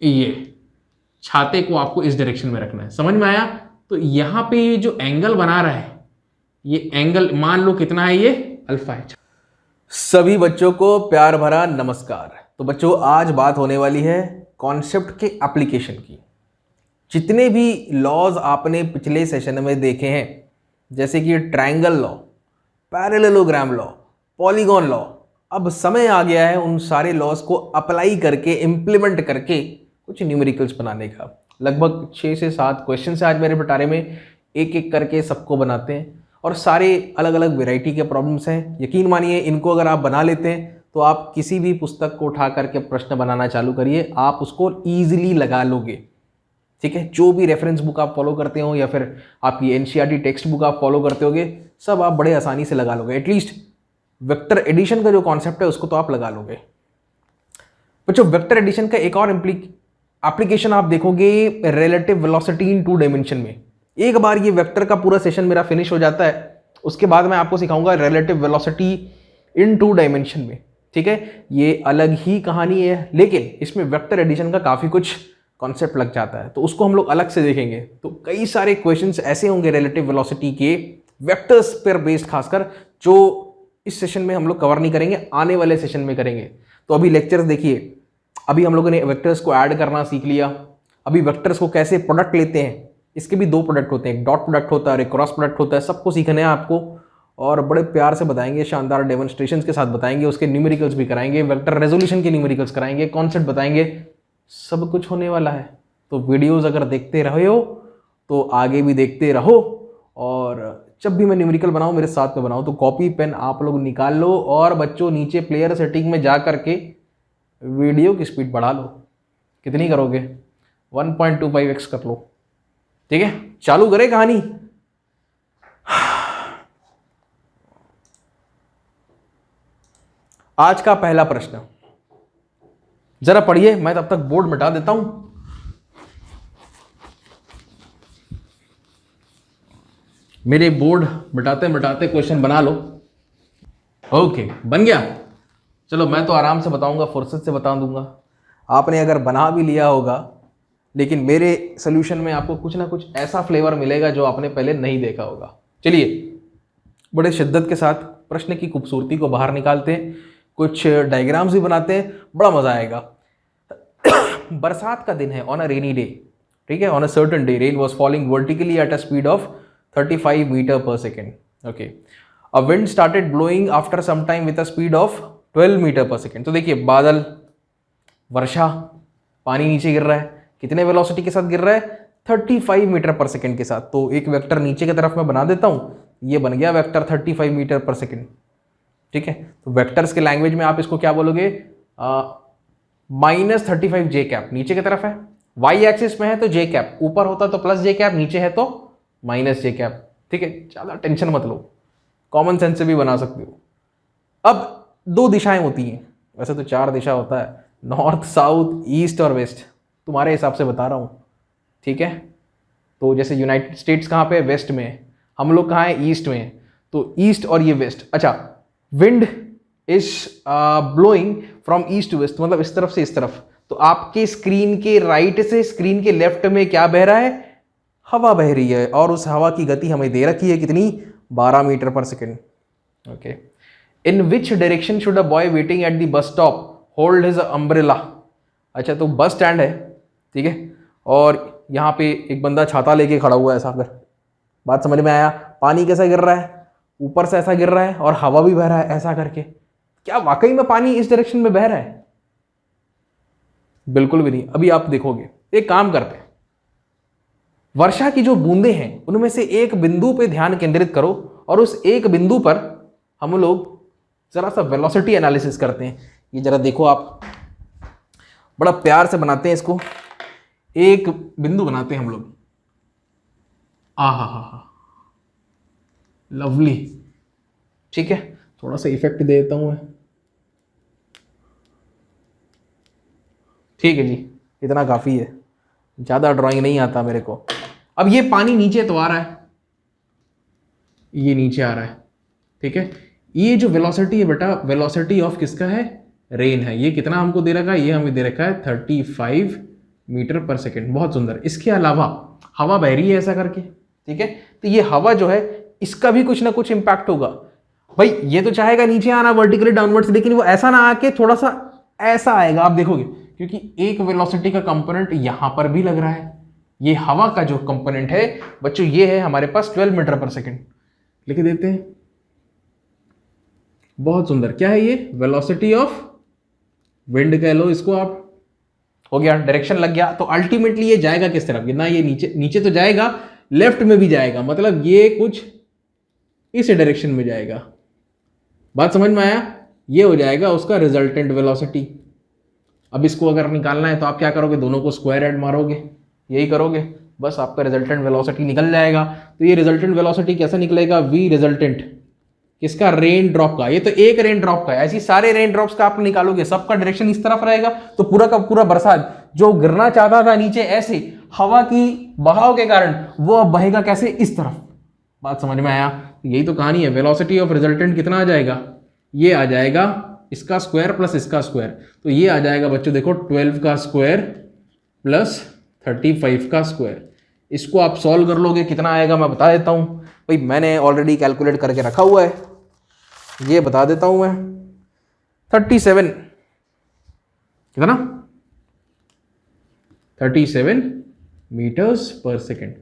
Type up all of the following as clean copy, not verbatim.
ये छाते को आपको इस डायरेक्शन में रखना है, समझ में आया। तो यहां पे ये जो एंगल बना रहा है, ये एंगल मान लो कितना है, ये अल्फा है। सभी बच्चों को प्यार भरा नमस्कार। तो बच्चों आज बात होने वाली है कॉन्सेप्ट के एप्लीकेशन की। जितने भी लॉज आपने पिछले सेशन में देखे हैं, जैसे कि triangle law, parallelogram law, polygon law, अब समय आ गया है उन सारे लॉज को अप्लाई करके इम्प्लीमेंट करके कुछ न्यूमेरिकल्स बनाने का। लगभग 6 से 7 क्वेश्चन है आज मेरे पिटारे में, एक एक करके सबको बनाते हैं और सारे अलग अलग वैरायटी के प्रॉब्लम्स हैं। यकीन मानिए इनको अगर आप बना लेते हैं तो आप किसी भी पुस्तक को उठा करके प्रश्न बनाना चालू करिए, आप उसको ईजिली लगा लोगे। ठीक है, जो भी रेफरेंस बुक आप फॉलो करते हो या फिर आपकी एनसीईआरटी टेक्स्ट बुक आप फॉलो करते होगे, सब आप बड़े आसानी से लगा लोगे। एटलीस्ट वेक्टर एडिशन का जो कॉन्सेप्ट है उसको तो आप लगा लोगे। बच्चों वेक्टर एडिशन का एक और एप्लीकेशन आप देखोगे रिलेटिव वेलोसिटी इन 2 डायमेंशन में। एक बार ये वेक्टर का पूरा सेशन मेरा फिनिश हो जाता है, उसके बाद मैं आपको सिखाऊंगा रिलेटिव वेलोसिटी इन 2 डायमेंशन में। ठीक है, ये अलग ही कहानी है, लेकिन इसमें वेक्टर एडिशन का काफ़ी कुछ कॉन्सेप्ट लग जाता है, तो उसको हम लोग अलग से देखेंगे। तो कई सारे क्वेश्चंस ऐसे होंगे रिलेटिव वेलोसिटी के वेक्टर्स पर बेस्ड, खासकर जो इस सेशन में हम लोग कवर नहीं करेंगे, आने वाले सेशन में करेंगे। तो अभी लेक्चर्स देखिए, अभी हम लोगों ने वेक्टर्स को ऐड करना सीख लिया। अभी वेक्टर्स को कैसे प्रोडक्ट लेते हैं, इसके भी 2 प्रोडक्ट होते हैं, एक डॉट प्रोडक्ट होता है और एक क्रॉस प्रोडक्ट होता है। सबको सीखना है आपको और बड़े प्यार से बताएंगे, शानदार डेमोन्स्ट्रेशंस के साथ बताएंगे, उसके न्यूमेरिकल्स भी कराएंगे, वेक्टर रेजोल्यूशन के न्यूमेरिकल्स कराएंगे, कॉन्सेप्ट बताएंगे, सब कुछ होने वाला है। तो वीडियोस अगर देखते रहे हो तो आगे भी देखते रहो, और जब भी मैं न्यूमेरिकल बनाऊं मेरे साथ में बनाओ। तो कॉपी पेन आप लोग निकाल लो और बच्चों नीचे प्लेयर सेटिंग में जा करके वीडियो की स्पीड बढ़ा लो। कितनी करोगे? 1.25x कर लो। ठीक है, चालू करें कहानी। आज का पहला प्रश्न जरा पढ़िए, मैं तब तक बोर्ड मिटा देता हूं। मेरे बोर्ड मिटाते मिटाते क्वेश्चन बना लो। ओके, बन गया। चलो मैं तो आराम से बताऊंगा, फुर्सत से बता दूंगा। आपने अगर बना भी लिया होगा, लेकिन मेरे सोल्यूशन में आपको कुछ ना कुछ ऐसा फ्लेवर मिलेगा जो आपने पहले नहीं देखा होगा। चलिए बड़े शिद्दत के साथ प्रश्न की खूबसूरती को बाहर निकालते हैं, कुछ डायग्राम्स भी बनाते हैं, बड़ा मजा आएगा। बरसात का दिन है, ऑन अ रेनी डे। ठीक है, on a certain day rain was falling vertically at a speed of 35 metre per second. Okay, a wind started blowing after some time with a speed of 12 metre per second. तो देखिए बादल, वर्षा, पानी नीचे गिर रहा है, कितने वेलोसिटी के साथ गिर रहा है? 35 मीटर पर सेकेंड के साथ। तो एक वेक्टर नीचे की तरफ मैं बना देता हूँ, ये बन गया वेक्टर 35 मीटर पर सेकेंड। ठीक है, तो वेक्टर्स के लैंग्वेज में आप इसको क्या बोलोगे? -35 जे कैप नीचे की तरफ है, वाई एक्सिस में है तो जे कैप, ऊपर होता तो प्लस जे कैप, नीचे है तो माइनस जे कैप। ठीक है, ज़्यादा टेंशन मत लो, कॉमन सेंस से भी बना सकते हो। अब 2 दिशाएं होती हैं, वैसे तो 4 दिशा होता है, नॉर्थ, साउथ, ईस्ट और वेस्ट। तुम्हारे हिसाब से बता रहा हूँ। ठीक है, तो जैसे यूनाइटेड स्टेट्स कहाँ पे? वेस्ट में है, हम लोग कहाँ हैं? ईस्ट में है। तो ईस्ट और ये वेस्ट। अच्छा, wind is blowing from east to west, मतलब इस तरफ से इस तरफ। तो आपके स्क्रीन के राइट से स्क्रीन के लेफ्ट में क्या बह रहा है? हवा बह रही है, और उस हवा की गति हमें दे रखी है कितनी? 12 metre per second. Okay, in which direction should a boy waiting at the bus stop hold his umbrella? अच्छा, तो बस स्टैंड है, ठीक है, और यहाँ पे एक बंदा छाता लेके खड़ा हुआ है ऐसा कर। बात समझ में आया? पानी कैसा गिर रहा है? ऊपर से ऐसा गिर रहा है और हवा भी बह रहा है ऐसा करके। क्या वाकई में पानी इस डायरेक्शन में बह रहा है? बिल्कुल भी नहीं। अभी आप देखोगे, एक काम करते हैं, वर्षा की जो बूंदें हैं उनमें से एक बिंदु पे ध्यान केंद्रित करो, और उस एक बिंदु पर हम लोग जरा सा वेलोसिटी एनालिसिस करते हैं। ये जरा देखो, आप बड़ा प्यार से बनाते हैं इसको। एक बिंदु बनाते हैं हम लोग, हा, लवली। ठीक है, थोड़ा सा इफेक्ट दे देता हूं मैं। ठीक है जी, इतना काफी है, ज्यादा ड्राइंग नहीं आता मेरे को। अब ये पानी नीचे तो आ रहा है, ये नीचे आ रहा है। ठीक है, ये जो वेलोसिटी है बेटा, वेलोसिटी ऑफ किसका है? रेन है। ये कितना हमको दे रखा है? ये हमें दे रखा है 35 मीटर पर सेकेंड। बहुत सुंदर। इसके अलावा हवा बह रही है ऐसा करके, ठीक है, तो ये हवा जो है इसका भी कुछ ना कुछ इंपैक्ट होगा। भाई ये तो चाहेगा नीचे आना वर्टिकली डाउनवर्ड्स, लेकिन वो ऐसा ना आके थोड़ा सा ऐसा आएगा, आप देखोगे, क्योंकि एक वेलोसिटी का कंपोनेंट यहां पर भी लग रहा है। ये हवा का जो कंपोनेंट है बच्चों ये है हमारे पास 12 मीटर पर सेकेंड। लिख देते हैं। बहुत सुंदर। क्या है ये? वेलोसिटी ऑफ विंड कह लो इसको आप। हो गया, डायरेक्शन लग गया। तो अल्टीमेटली ये जाएगा किस तरफ? ना ये नीचे, नीचे तो जाएगा, लेफ्ट में भी जाएगा, मतलब ये कुछ इस डायरेक्शन में जाएगा। बात समझ में आया? ये हो जाएगा उसका रिजल्टेंट वेलोसिटी। अब इसको अगर निकालना है तो आप क्या करोगे? दोनों को स्क्वायर ऐड मारोगे, यही करोगे, बस आपका रिजल्टेंट वेलोसिटी निकल जाएगा। तो ये रिजल्टेंट वेलोसिटी कैसे निकलेगा? वी रिजल्टेंट किसका? रेन ड्रॉप का। ये तो एक रेन ड्रॉप का है, ऐसी सारे रेन ड्रॉप्स का आप निकालोगे, सबका डायरेक्शन इस तरफ रहेगा, तो पूरा का पूरा बरसात जो गिरना चाहता था नीचे ऐसे हवा की बहाव के कारण, वो अब बहेगा कैसे? इस तरफ। बात समझ में आया? यही तो कहानी है। वेलोसिटी ऑफ रिजल्टेंट कितना आ जाएगा? ये आ जाएगा इसका स्क्वायर प्लस इसका स्क्वायर, तो ये आ जाएगा बच्चों देखो 12 का स्क्वायर प्लस 35 का स्क्वायर। इसको आप सॉल्व कर लोगे, कितना आएगा मैं बता देता हूं भाई, मैंने ऑलरेडी कैलकुलेट करके रखा हुआ है, ये बता देता हूं मैं। 37 कितना? 37 मीटर्स पर सेकेंड।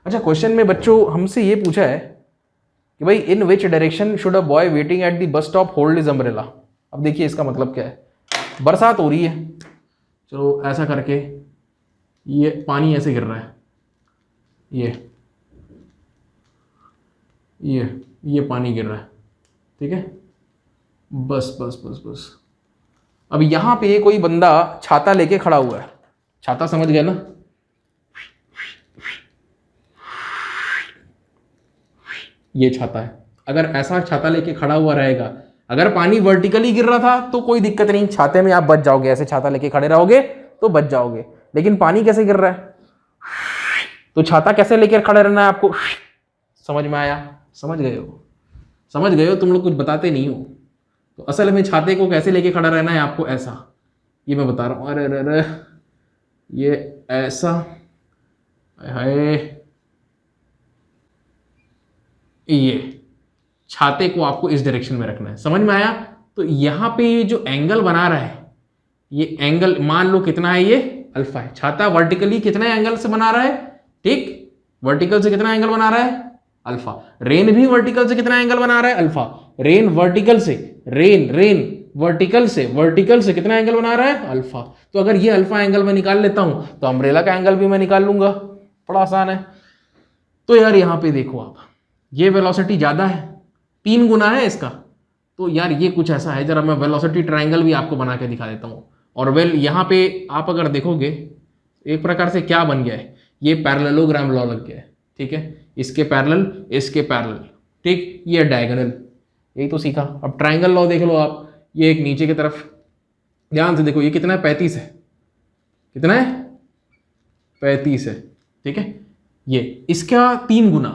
अच्छा, क्वेश्चन में बच्चों हमसे ये पूछा है कि भाई in which direction should a boy waiting at the bus stop hold his umbrella. अब देखिए इसका मतलब क्या है। बरसात हो रही है, चलो ऐसा करके ये पानी ऐसे गिर रहा है, ये पानी गिर रहा है, ठीक है, बस बस बस बस। अब यहां पे कोई बंदा छाता लेके खड़ा हुआ है, छाता समझ गया ना? ये छाता है। अगर ऐसा छाता लेके खड़ा हुआ रहेगा, अगर पानी वर्टिकली गिर रहा था तो कोई दिक्कत नहीं, छाते में आप बच जाओगे, ऐसे छाता लेके खड़े रहोगे तो बच जाओगे। लेकिन पानी कैसे गिर रहा है, तो छाता कैसे लेकर खड़े रहना है आपको। समझ में आया? समझ गए हो? समझ गए हो? तुम लोग कुछ बताते नहीं हो। तो असल में छाते को कैसे लेके खड़ा रहना है आपको, ऐसा, ये मैं बता रहा हूं। अरे अरे ये ऐसा, है ये छाते को आपको इस डायरेक्शन में रखना है। समझ में आया? तो यहां पे ये जो एंगल बना रहा है, ये एंगल मान लो कितना है, ये अल्फा है। छाता वर्टिकली कितने एंगल से बना रहा है? ठीक, वर्टिकल से कितना एंगल बना रहा है? अल्फा। रेन भी वर्टिकल से कितना एंगल बना रहा है? अल्फा। रेन वर्टिकल से, रेन वर्टिकल से कितना एंगल बना रहा है? अल्फा। तो अगर ये अल्फा एंगल मैं निकाल लेता हूं तो अम्ब्रेला का एंगल भी मैं निकाल लूंगा, बड़ा आसान है। तो यार यहां पे देखो आप, ये वेलोसिटी ज्यादा है, 3 गुना है इसका। तो यार ये कुछ ऐसा है, जरा मैं वेलोसिटी ट्रायंगल भी आपको बना के दिखा देता हूं। और वेल यहाँ पे आप अगर देखोगे एक प्रकार से क्या बन गया है, ये पैरेललोग्राम लॉ लग गया है, ठीक है, इसके पैरेलल इसके पैरेलल, ठीक, ये डायगोनल, यही तो सीखा। अब ट्रायंगल लॉ देख लो आप, ये एक नीचे की तरफ, ध्यान से देखो, ये कितना है? 35 है। कितना है? 35 है, ठीक है, ये इसका 3 गुना।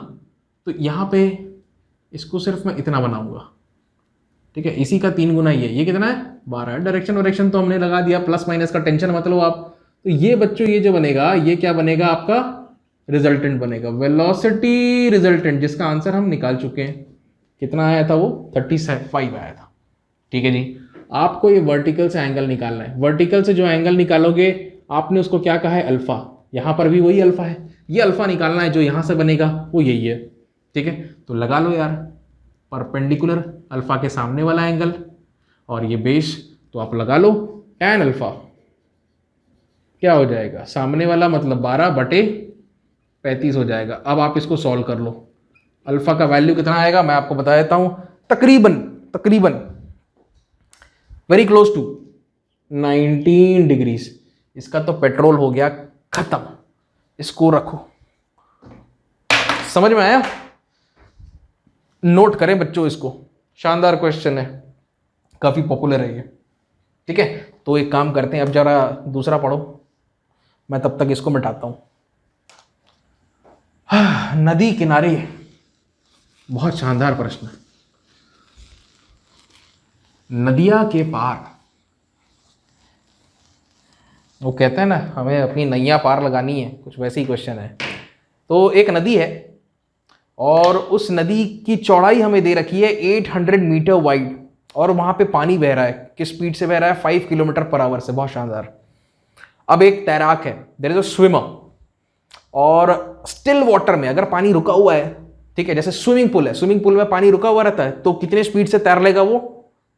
तो यहां पे इसको सिर्फ मैं इतना बनाऊंगा, ठीक है, इसी का 3 गुना ये कितना है? 12। डायरेक्शन तो हमने लगा दिया, प्लस माइनस का टेंशन मत लो आप। तो ये बच्चों ये जो बनेगा, ये क्या बनेगा आपका? रिजल्टेंट बनेगा, वेलोसिटी रिजल्टेंट, जिसका आंसर हम निकाल चुके हैं। कितना आया था वो? 35 आया था, ठीक है जी। आपको ये वर्टिकल से एंगल निकालना है। वर्टिकल से जो एंगल निकालोगे आपने उसको क्या कहा है? अल्फा। यहां पर भी वही अल्फा है, ये अल्फा निकालना है, जो यहां से बनेगा वो यही है, ठीक है। तो लगा लो यार, परपेंडिकुलर अल्फा के सामने वाला एंगल और ये बेस, तो आप लगा लो tan अल्फा, क्या हो जाएगा? सामने वाला मतलब 12/35 हो जाएगा। अब आप इसको सॉल्व कर लो, अल्फा का वैल्यू कितना आएगा मैं आपको बता देता हूं, तकरीबन वेरी क्लोज टू 19 डिग्रीज। इसका तो पेट्रोल हो गया खत्म, इसको रखो। समझ में आया? नोट करें बच्चों इसको, शानदार क्वेश्चन है, काफी पॉपुलर है ये, ठीक है। तो एक काम करते हैं, अब जरा दूसरा पढ़ो, मैं तब तक इसको मिटाता हूं। नदी किनारे, बहुत शानदार प्रश्न है। नदिया के पार वो कहते हैं ना हमें अपनी नैया पार लगानी है, कुछ वैसे ही क्वेश्चन है। तो एक नदी है और उस नदी की चौड़ाई हमें दे रखी है 800 मीटर वाइड और वहां पे पानी बह रहा है। किस स्पीड से बह रहा है? 5 किलोमीटर पर आवर से। बहुत शानदार। अब एक तैराक है, देयर इज अ स्विमर, और स्टिल वाटर में अगर पानी रुका हुआ है, ठीक है, जैसे स्विमिंग पूल है, स्विमिंग पूल में पानी रुका हुआ रहता है, तो कितने स्पीड से तैर लेगा वो?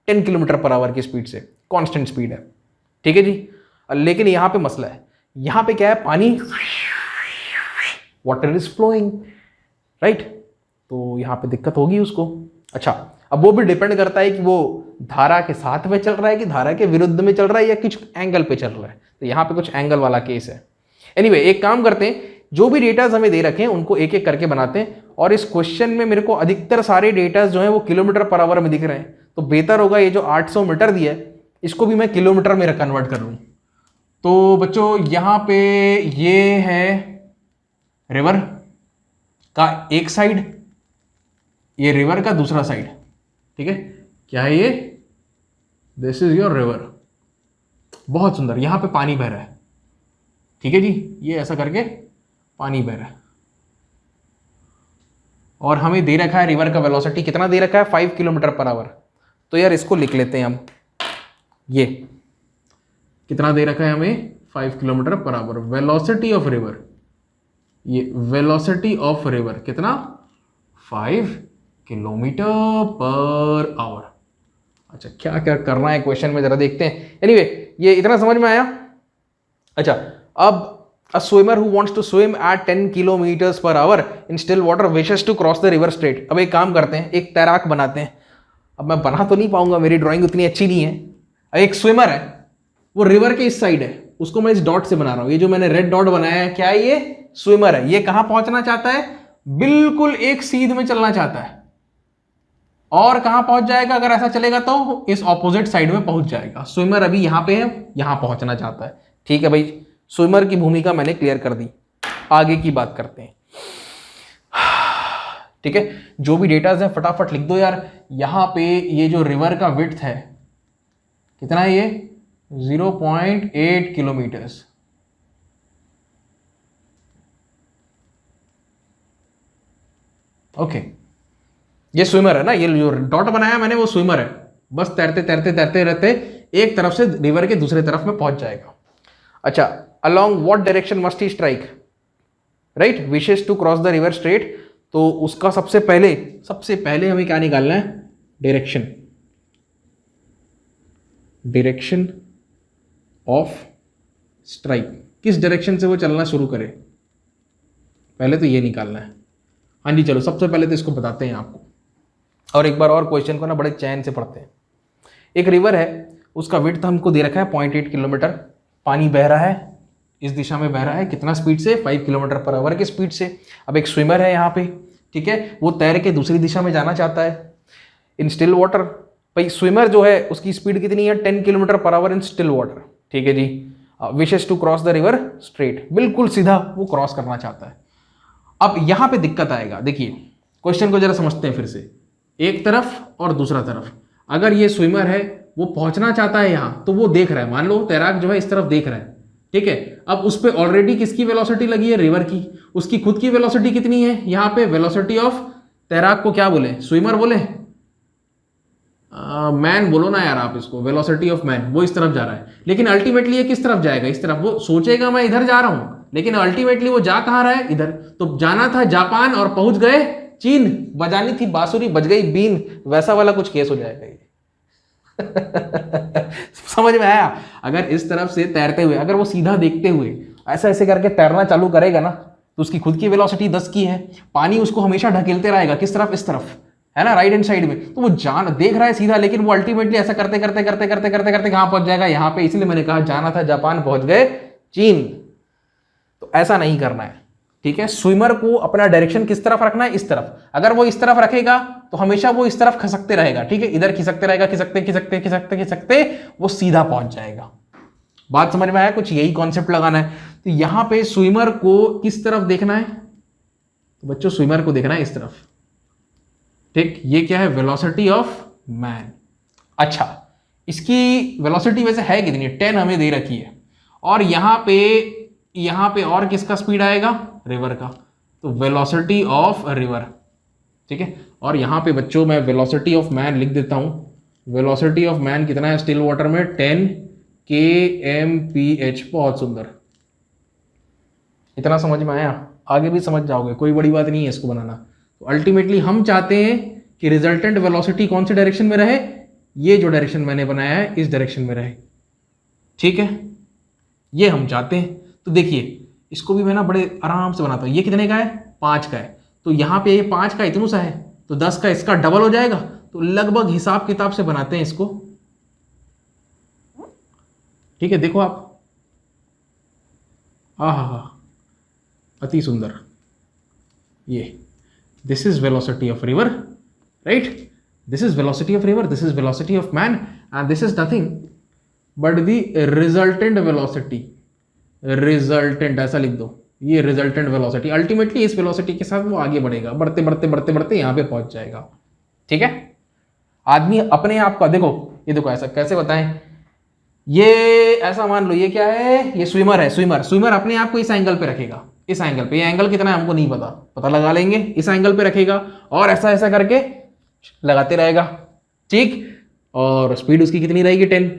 10 किलोमीटर पर आवर की स्पीड से, कांस्टेंट स्पीड है, ठीक है जी। लेकिन यहां पे मसला है, यहां पे क्या है? पानी, वाटर इज फ्लोइंग, राइट, तो यहां पे दिक्कत होगी उसको। अच्छा, अब वो भी डिपेंड करता है कि वो धारा के साथ में चल रहा है कि धारा के विरुद्ध में चल रहा है या कुछ एंगल पे चल रहा है। तो यहां पे कुछ एंगल वाला केस है। एनीवे, एक काम करते हैं, जो भी डेटाज हमें दे रखे हैं उनको एक एक करके बनाते हैं। और इस क्वेश्चन में मेरे को अधिकतर सारे डेटाज जो है वो किलोमीटर पर आवर में दिख रहे हैं, तो बेहतर होगा ये जो 800 मीटर दिया है इसको भी मैं किलोमीटर में कन्वर्ट कर लूँ। तो बच्चों यहाँ पे ये है रिवर का एक साइड, ये रिवर का दूसरा साइड, ठीक है। क्या है ये? This is your river. बहुत सुंदर, यहां पे पानी बह रहा है, ठीक है जी, ये ऐसा करके पानी बह रहा है और हमें दे रखा है रिवर का वेलोसिटी कितना दे रखा है? 5 किलोमीटर पर आवर। तो यार इसको लिख लेते हैं हम, ये कितना दे रखा है हमें? 5 kilometre per hour. Velocity of river, ये वेलोसिटी ऑफ रिवर कितना? 5 किलोमीटर पर आवर। अच्छा, क्या क्या करना है क्वेश्चन में जरा देखते हैं। एनीवे, ये इतना समझ में आया। अच्छा, अब a swimmer who wants to swim at 10 kilometers per hour in still water wishes to cross the river straight। अब एक काम करते हैं, एक तैराक बनाते हैं। अब मैं बना तो नहीं पाऊंगा, मेरी ड्राइंग उतनी अच्छी नहीं है। अब एक स्विमर है, वो रिवर के इस साइड है, उसको मैं इस डॉट से बना रहा हूं। ये जो मैंने रेड डॉट बनाया है, क्या है ये? स्विमर है। ये कहां पहुंचना चाहता है? बिल्कुल एक सीध में चलना चाहता है। और कहां पहुंच जाएगा अगर ऐसा चलेगा? तो इस ऑपोजिट साइड में पहुंच जाएगा। स्विमर अभी यहां पे है, यहां पहुंचना चाहता है, ठीक है भाई। स्विमर की भूमिका मैंने क्लियर कर दी। आगे की बात करते हैं, ठीक है। जो भी डेटाज है फटाफट लिख दो यार। यहां पे ये जो रिवर का विड्थ है कितना है? ये 0.8 किलोमीटर्स। ओके, ये स्विमर है ना, ये जो डॉट बनाया मैंने वो स्विमर है। बस तैरते तैरते तैरते रहते एक तरफ से रिवर के दूसरे तरफ में पहुंच जाएगा। अच्छा, along what direction must he strike? Right, wishes to cross the river straight. तो उसका सबसे पहले हमें क्या निकालना है? Direction, direction of strike. किस डायरेक्शन से वो चलना शुरू करे, पहले तो ये निकालना है। हाँ जी, चलो सबसे पहले तो इसको बताते हैं आपको, और एक बार और क्वेश्चन को ना बड़े चैन से पढ़ते हैं। एक रिवर है, उसका विड्थ हमको दे रखा है 0.8 किलोमीटर। पानी बह रहा है, इस दिशा में बह रहा है, कितना स्पीड से? 5 किलोमीटर पर आवर की स्पीड से। अब एक स्विमर है यहाँ पे, ठीक है, वो तैर के दूसरी दिशा में जाना चाहता है इन स्टिल वाटर। भाई स्विमर जो है उसकी स्पीड कितनी है? 10 kilometre per hour in still water, ठीक है जी। Wishes to cross the river straight, बिल्कुल सीधा वो क्रॉस करना चाहता है। अब यहां पे दिक्कत आएगा। देखिए क्वेश्चन को जरा समझते हैं फिर से, एक तरफ और दूसरा तरफ। अगर ये स्विमर है, वो पहुंचना चाहता है यहां, तो वो देख रहा है, मान लो तैराक जो है इस तरफ देख रहा है, ठीक है। अब उस पे ऑलरेडी किसकी वेलोसिटी लगी है? रिवर की। उसकी खुद की वेलोसिटी कितनी है? यहां पे वेलोसिटी ऑफ तैराक को क्या बोले? स्विमर बोले? मैन बोलो ना यार आप इसको, वेलोसिटी ऑफ मैन। वो इस तरफ जा रहा है, लेकिन अल्टीमेटली ये किस तरफ जाएगा? इस तरफ। वो सोचेगा मैं इधर जा रहा हूं, लेकिन अल्टीमेटली वो जा कहां रहा है? इधर। तो जाना था जापान और पहुंच गए चीन। बजानी थी बांसुरी, बज गई बीन। वैसा वाला कुछ केस हो जाएगा ये। समझ में आया? अगर इस तरफ से तैरते हुए, अगर वो सीधा देखते हुए ऐसा ऐसे करके तैरना चालू करेगा ना, तो उसकी खुद की वेलोसिटी 10 की है। पानी उसको हमेशा ढकेलते रहेगा, किस तरफ? इस तरफ, है ना, राइट हैंड साइड में। तो वो देख रहा है सीधा, लेकिन वो अल्टीमेटली ऐसा करते करते करते करते करते करते कहां पहुंच जाएगा? यहां पे। इसलिए मैंने कहा जाना था जापान, पहुंच गए चीन। तो ऐसा नहीं करना है, ठीक है। स्विमर को अपना डायरेक्शन किस तरफ रखना है? इस तरफ। अगर वो इस तरफ रखेगा तो हमेशा वो इस तरफ खिसकते रहेगा, ठीक है। इधर खिसकते रहेगा, खिसकते खिसकते खिसकते खिसकते वो सीधा पहुंच जाएगा। बात समझ में आया? कुछ यही कॉन्सेप्ट लगाना है। तो यहां पे स्विमर को किस तरफ देखना है? तो बच्चों स्विमर को देखना है इस तरफ, ठीक। ये क्या है? Velocity of man. अच्छा, इसकी वेलोसिटी वैसे है कितनी? 10 हमें दे रखी है, और यहाँ पे और किसका स्पीड आएगा, रिवर का, तो वेलोसिटी ऑफ रिवर, ठीक है। और यहाँ पे बच्चों मैं वेलोसिटी ऑफ मैन लिख देता हूँ, वेलोसिटी ऑफ मैन कितना है स्टिल वाटर में 10 kmph, बहुत सुंदर, इतना समझ में आया, आगे भी समझ जाओगे, कोई बड़ी बात नहीं है इसको बनाना। तो अल्टीमेटली हम चाहते हैं कि रिजल्टेंट वेलोसिटी कौन सी डायरेक्शन में रहे, ये जो डायरेक्शन मैंने बनाया है इस डायरेक्शन में रहे, ठीक है, ये हम चाहते हैं। तो देखिए इसको भी मैं ना बड़े आराम से बनाता हूँ, ये कितने का है, 5 का है, तो यहाँ पे ये 5 का इतनू सा है, तो 10 का इसका डबल हो जाएगा, तो लगभग हिसाब किताब से बनाते हैं इसको, ठीक है। देखो आप, हा, अति सुंदर, ये this is velocity of river, right, this is velocity of river, this is velocity of man, and this is nothing but the resultant velocity, resultant ऐसा लिख दो, ये रिजल्टेंट वेलोसिटी, अल्टीमेटली इस वेलोसिटी के साथ वो आगे बढ़ेगा, बढ़ते बढ़ते बढ़ते बढ़ते यहां पे पहुंच जाएगा, ठीक है। आदमी अपने आप का देखो, ये देखो ऐसा कैसे बताएं, ये ऐसा मान लो ये क्या है, ये स्विमर है, स्विमर अपने आप को इस एंगल पे रखेगा, इस एंगल पे, ये एंगल कितना है हमको नहीं पता, पता लगा लेंगे, इस एंगल पे रखेगा और ऐसा ऐसा करके लगाते रहेगा, ठीक, और स्पीड उसकी कितनी रहेगी 10,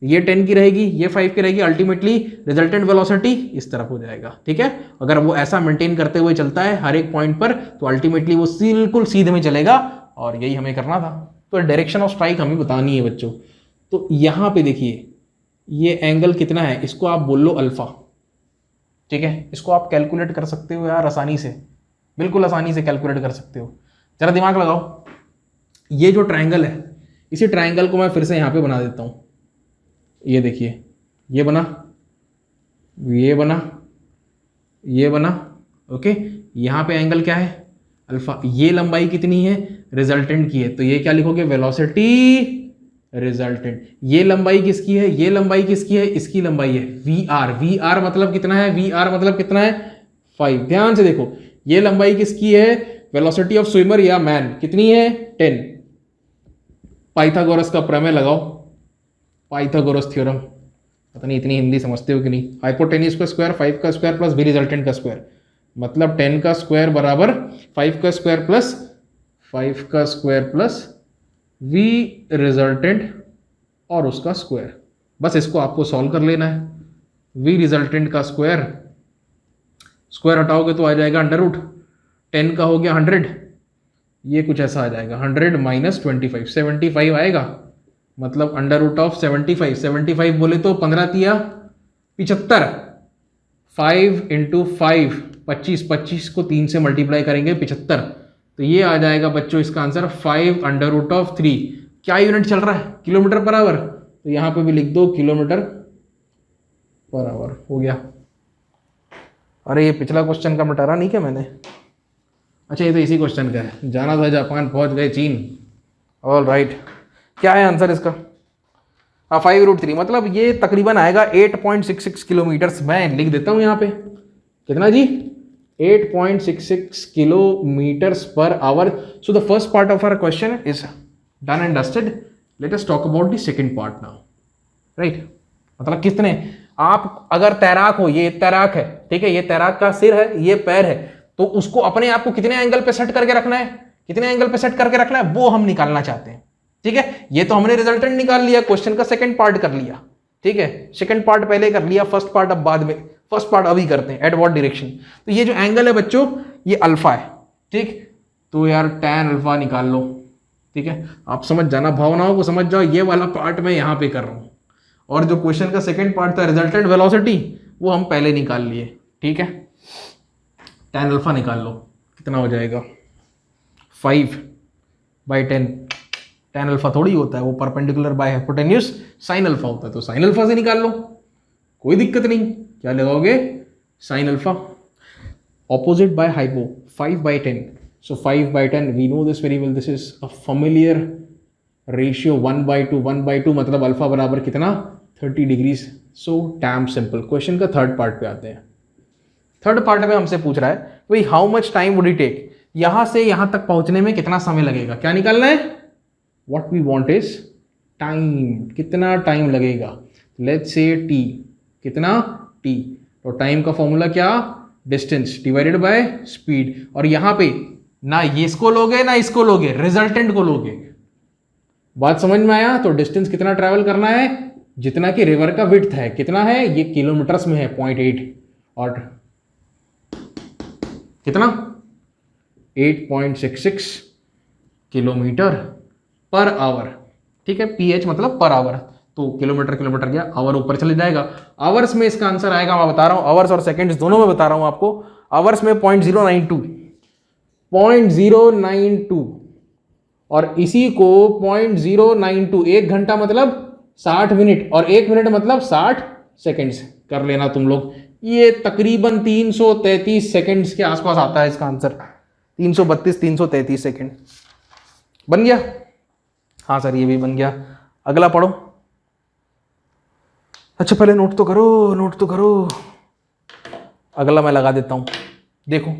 ये 10 की रहेगी, ये 5 की रहेगी, अल्टीमेटली रिजल्टेंट वेलोसिटी इस तरफ हो जाएगा, ठीक है। अगर वो ऐसा मेंटेन करते हुए चलता है हर एक पॉइंट पर, तो अल्टीमेटली वो बिल्कुल सीधे में चलेगा, और यही हमें करना था। तो डायरेक्शन ऑफ स्ट्राइक हमें बतानी है बच्चों। तो यहाँ पे देखिए ये एंगल कितना है, इसको आप बोल लो अल्फा, ठीक है, इसको आप कैलकुलेट कर सकते हो यार आसानी से, बिल्कुल आसानी से कैलकुलेट कर सकते हो, जरा दिमाग लगाओ। ये जो ट्रायंगल है, इसी ट्रायंगल को मैं फिर से यहाँ पे बना देता हूँ, ये देखिए, ये बना, ये बना, ये बना, ओके, यहाँ पे एंगल क्या है, अल्फा, ये लंबाई कितनी है, रिजल्टेंट की है, तो ये क्या लिखोगे, वेलोसिटी रिजल्टेंट। ये लंबाई किसकी है, ये लंबाई किसकी है, इसकी लंबाई है वी आर मतलब कितना है, वी आर मतलब कितना है 5। ध्यान से देखो, ये लंबाई किसकी है, वेलोसिटी ऑफ स्विमर या मैन कितनी है 10। पाइथागोरस का प्रमेय लगाओ, पाइथागोरस थ्योरम, पता नहीं इतनी हिंदी समझते हो कि नहीं, हाइपोटेन्यूज का स्क्वायर 5 का स्क्वायर प्लस वी रिजल्टेंट का स्क्वायर, मतलब 10 का स्क्वायर बराबर 5 का स्क्वायर प्लस 5 का स्क्वायर प्लस वी रिजल्टेंट और उसका स्क्वायर। बस इसको आपको सॉल्व कर लेना है। वी रिजल्टेंट का स्क्वायर, स्क्वायर हटाओगे तो आ जाएगा अंडर रूट, 10 का हो गया 100, ये कुछ ऐसा आ जाएगा 100 माइनस 25, 75 आएगा, मतलब अंडर रूट ऑफ 75, 75 बोले तो 15 तिया 75, 5 इंटू 5 25, 25 को 3 से मल्टीप्लाई करेंगे 75, तो ये आ जाएगा बच्चों इसका आंसर 5 अंडर रूट ऑफ 3। क्या यूनिट चल रहा है, किलोमीटर पर आवर, तो यहाँ पे भी लिख दो किलोमीटर पर आवर, हो गया। अरे ये पिछला क्वेश्चन का मिटारा नहीं क्या मैंने, अच्छा ये तो इसी क्वेश्चन का है, जाना था जापान पहुंच गए चीन, ऑल राइट। क्या है आंसर इसका, 5√3, मतलब ये तकरीबन आएगा 8.66 किलोमीटर्स। मैं लिख देता हूँ यहाँ पे, कितना जी, 8.66 kilometers per hour. So the first part of our question is done and dusted. Let us talk about the second part now. Right? मतलब कितने, आप अगर तैराक हो, ये तैराक है, ठीक है, ये तैराक का सिर है, ये पैर है, तो उसको अपने आप को कितने एंगल पे सेट करके रखना है, कितने एंगल पे सेट करके रखना है, वो हम निकालना चाहते हैं, ठीक है। ये तो हमने रिजल्टेंट निकाल लिया, क्वेश्चन का सेकंड पार्ट कर लिया, ठीक है, सेकंड पार्ट पहले कर लिया, फर्स्ट पार्ट अब बाद में, फर्स्ट पार्ट अभी करते हैं, एट व्हाट डायरेक्शन। तो ये जो एंगल है बच्चों ये अल्फा है, ठीक, तो यार tan अल्फा निकाल लो, ठीक है, आप समझ जाना, भावनाओं को समझ जाओ, ये वाला पार्ट मैं यहाँ पे कर रहा हूँ, और जो क्वेश्चन का सेकंड पार्ट था रिजल्टेंट वेलोसिटी वो हम पहले निकाल लिए, ठीक है। tan अल्फा निकाल लो, कितना हो जाएगा 5/10, tan अल्फा थोड़ी होता है, वो perpendicular by hypotenuse sin alpha होता है, तो sin अल्फा से निकाल लो, कोई दिक्कत नहीं। क्या लगाओगे, sin alpha, opposite by hypo 5/10, so 5/10 we know this very well, this is a familiar ratio 1/2 मतलब अल्फा बराबर कितना 30 डिग्रीज। सो टैम सिंपल। क्वेश्चन का थर्ड पार्ट पे आते हैं। थर्ड पार्ट में हमसे पूछ रहा है भाई how much time would it take, यहां से यहां तक पहुंचने में कितना समय लगेगा, क्या निकालना है, what we want is time, कितना टाइम लगेगा, लेट्स से t, कितना t। तो टाइम का फॉर्मूला क्या, डिस्टेंस डिवाइडेड बाय स्पीड। और यहां पे ना ये इसको लोगे ना इसको लोगे, रिजल्टेंट को लोगे। बात समझ में आया? तो डिस्टेंस कितना ट्रैवल करना है, जितना कि रिवर का विड्थ है। कितना है ये, किलोमीटर्स में है 0.8, और कितना 8.66 किलोमीटर पर आवर। ठीक है, ph मतलब पर आवर, तो किलोमीटर किलोमीटर गया, आवर ऊपर चले जाएगा। आवर्स में इसका आंसर आएगा, मैं बता रहा हूं, आवर्स और सेकंड्स दोनों में बता रहा हूं आपको। आवर्स में 0.092 और इसी को 0.092, 1 घंटा मतलब 60 मिनट और 1 मिनट मतलब 60 सेकंड्स कर लेना तुम लोग। ये तकरीबन 333 सेकंड्स के आसपास आता है इसका आंसर, 333 सेकंड। बन गया? हाँ सर ये भी बन गया। अगला पढ़ो। अच्छा पहले नोट तो करो। अगला मैं लगा देता हूं, देखो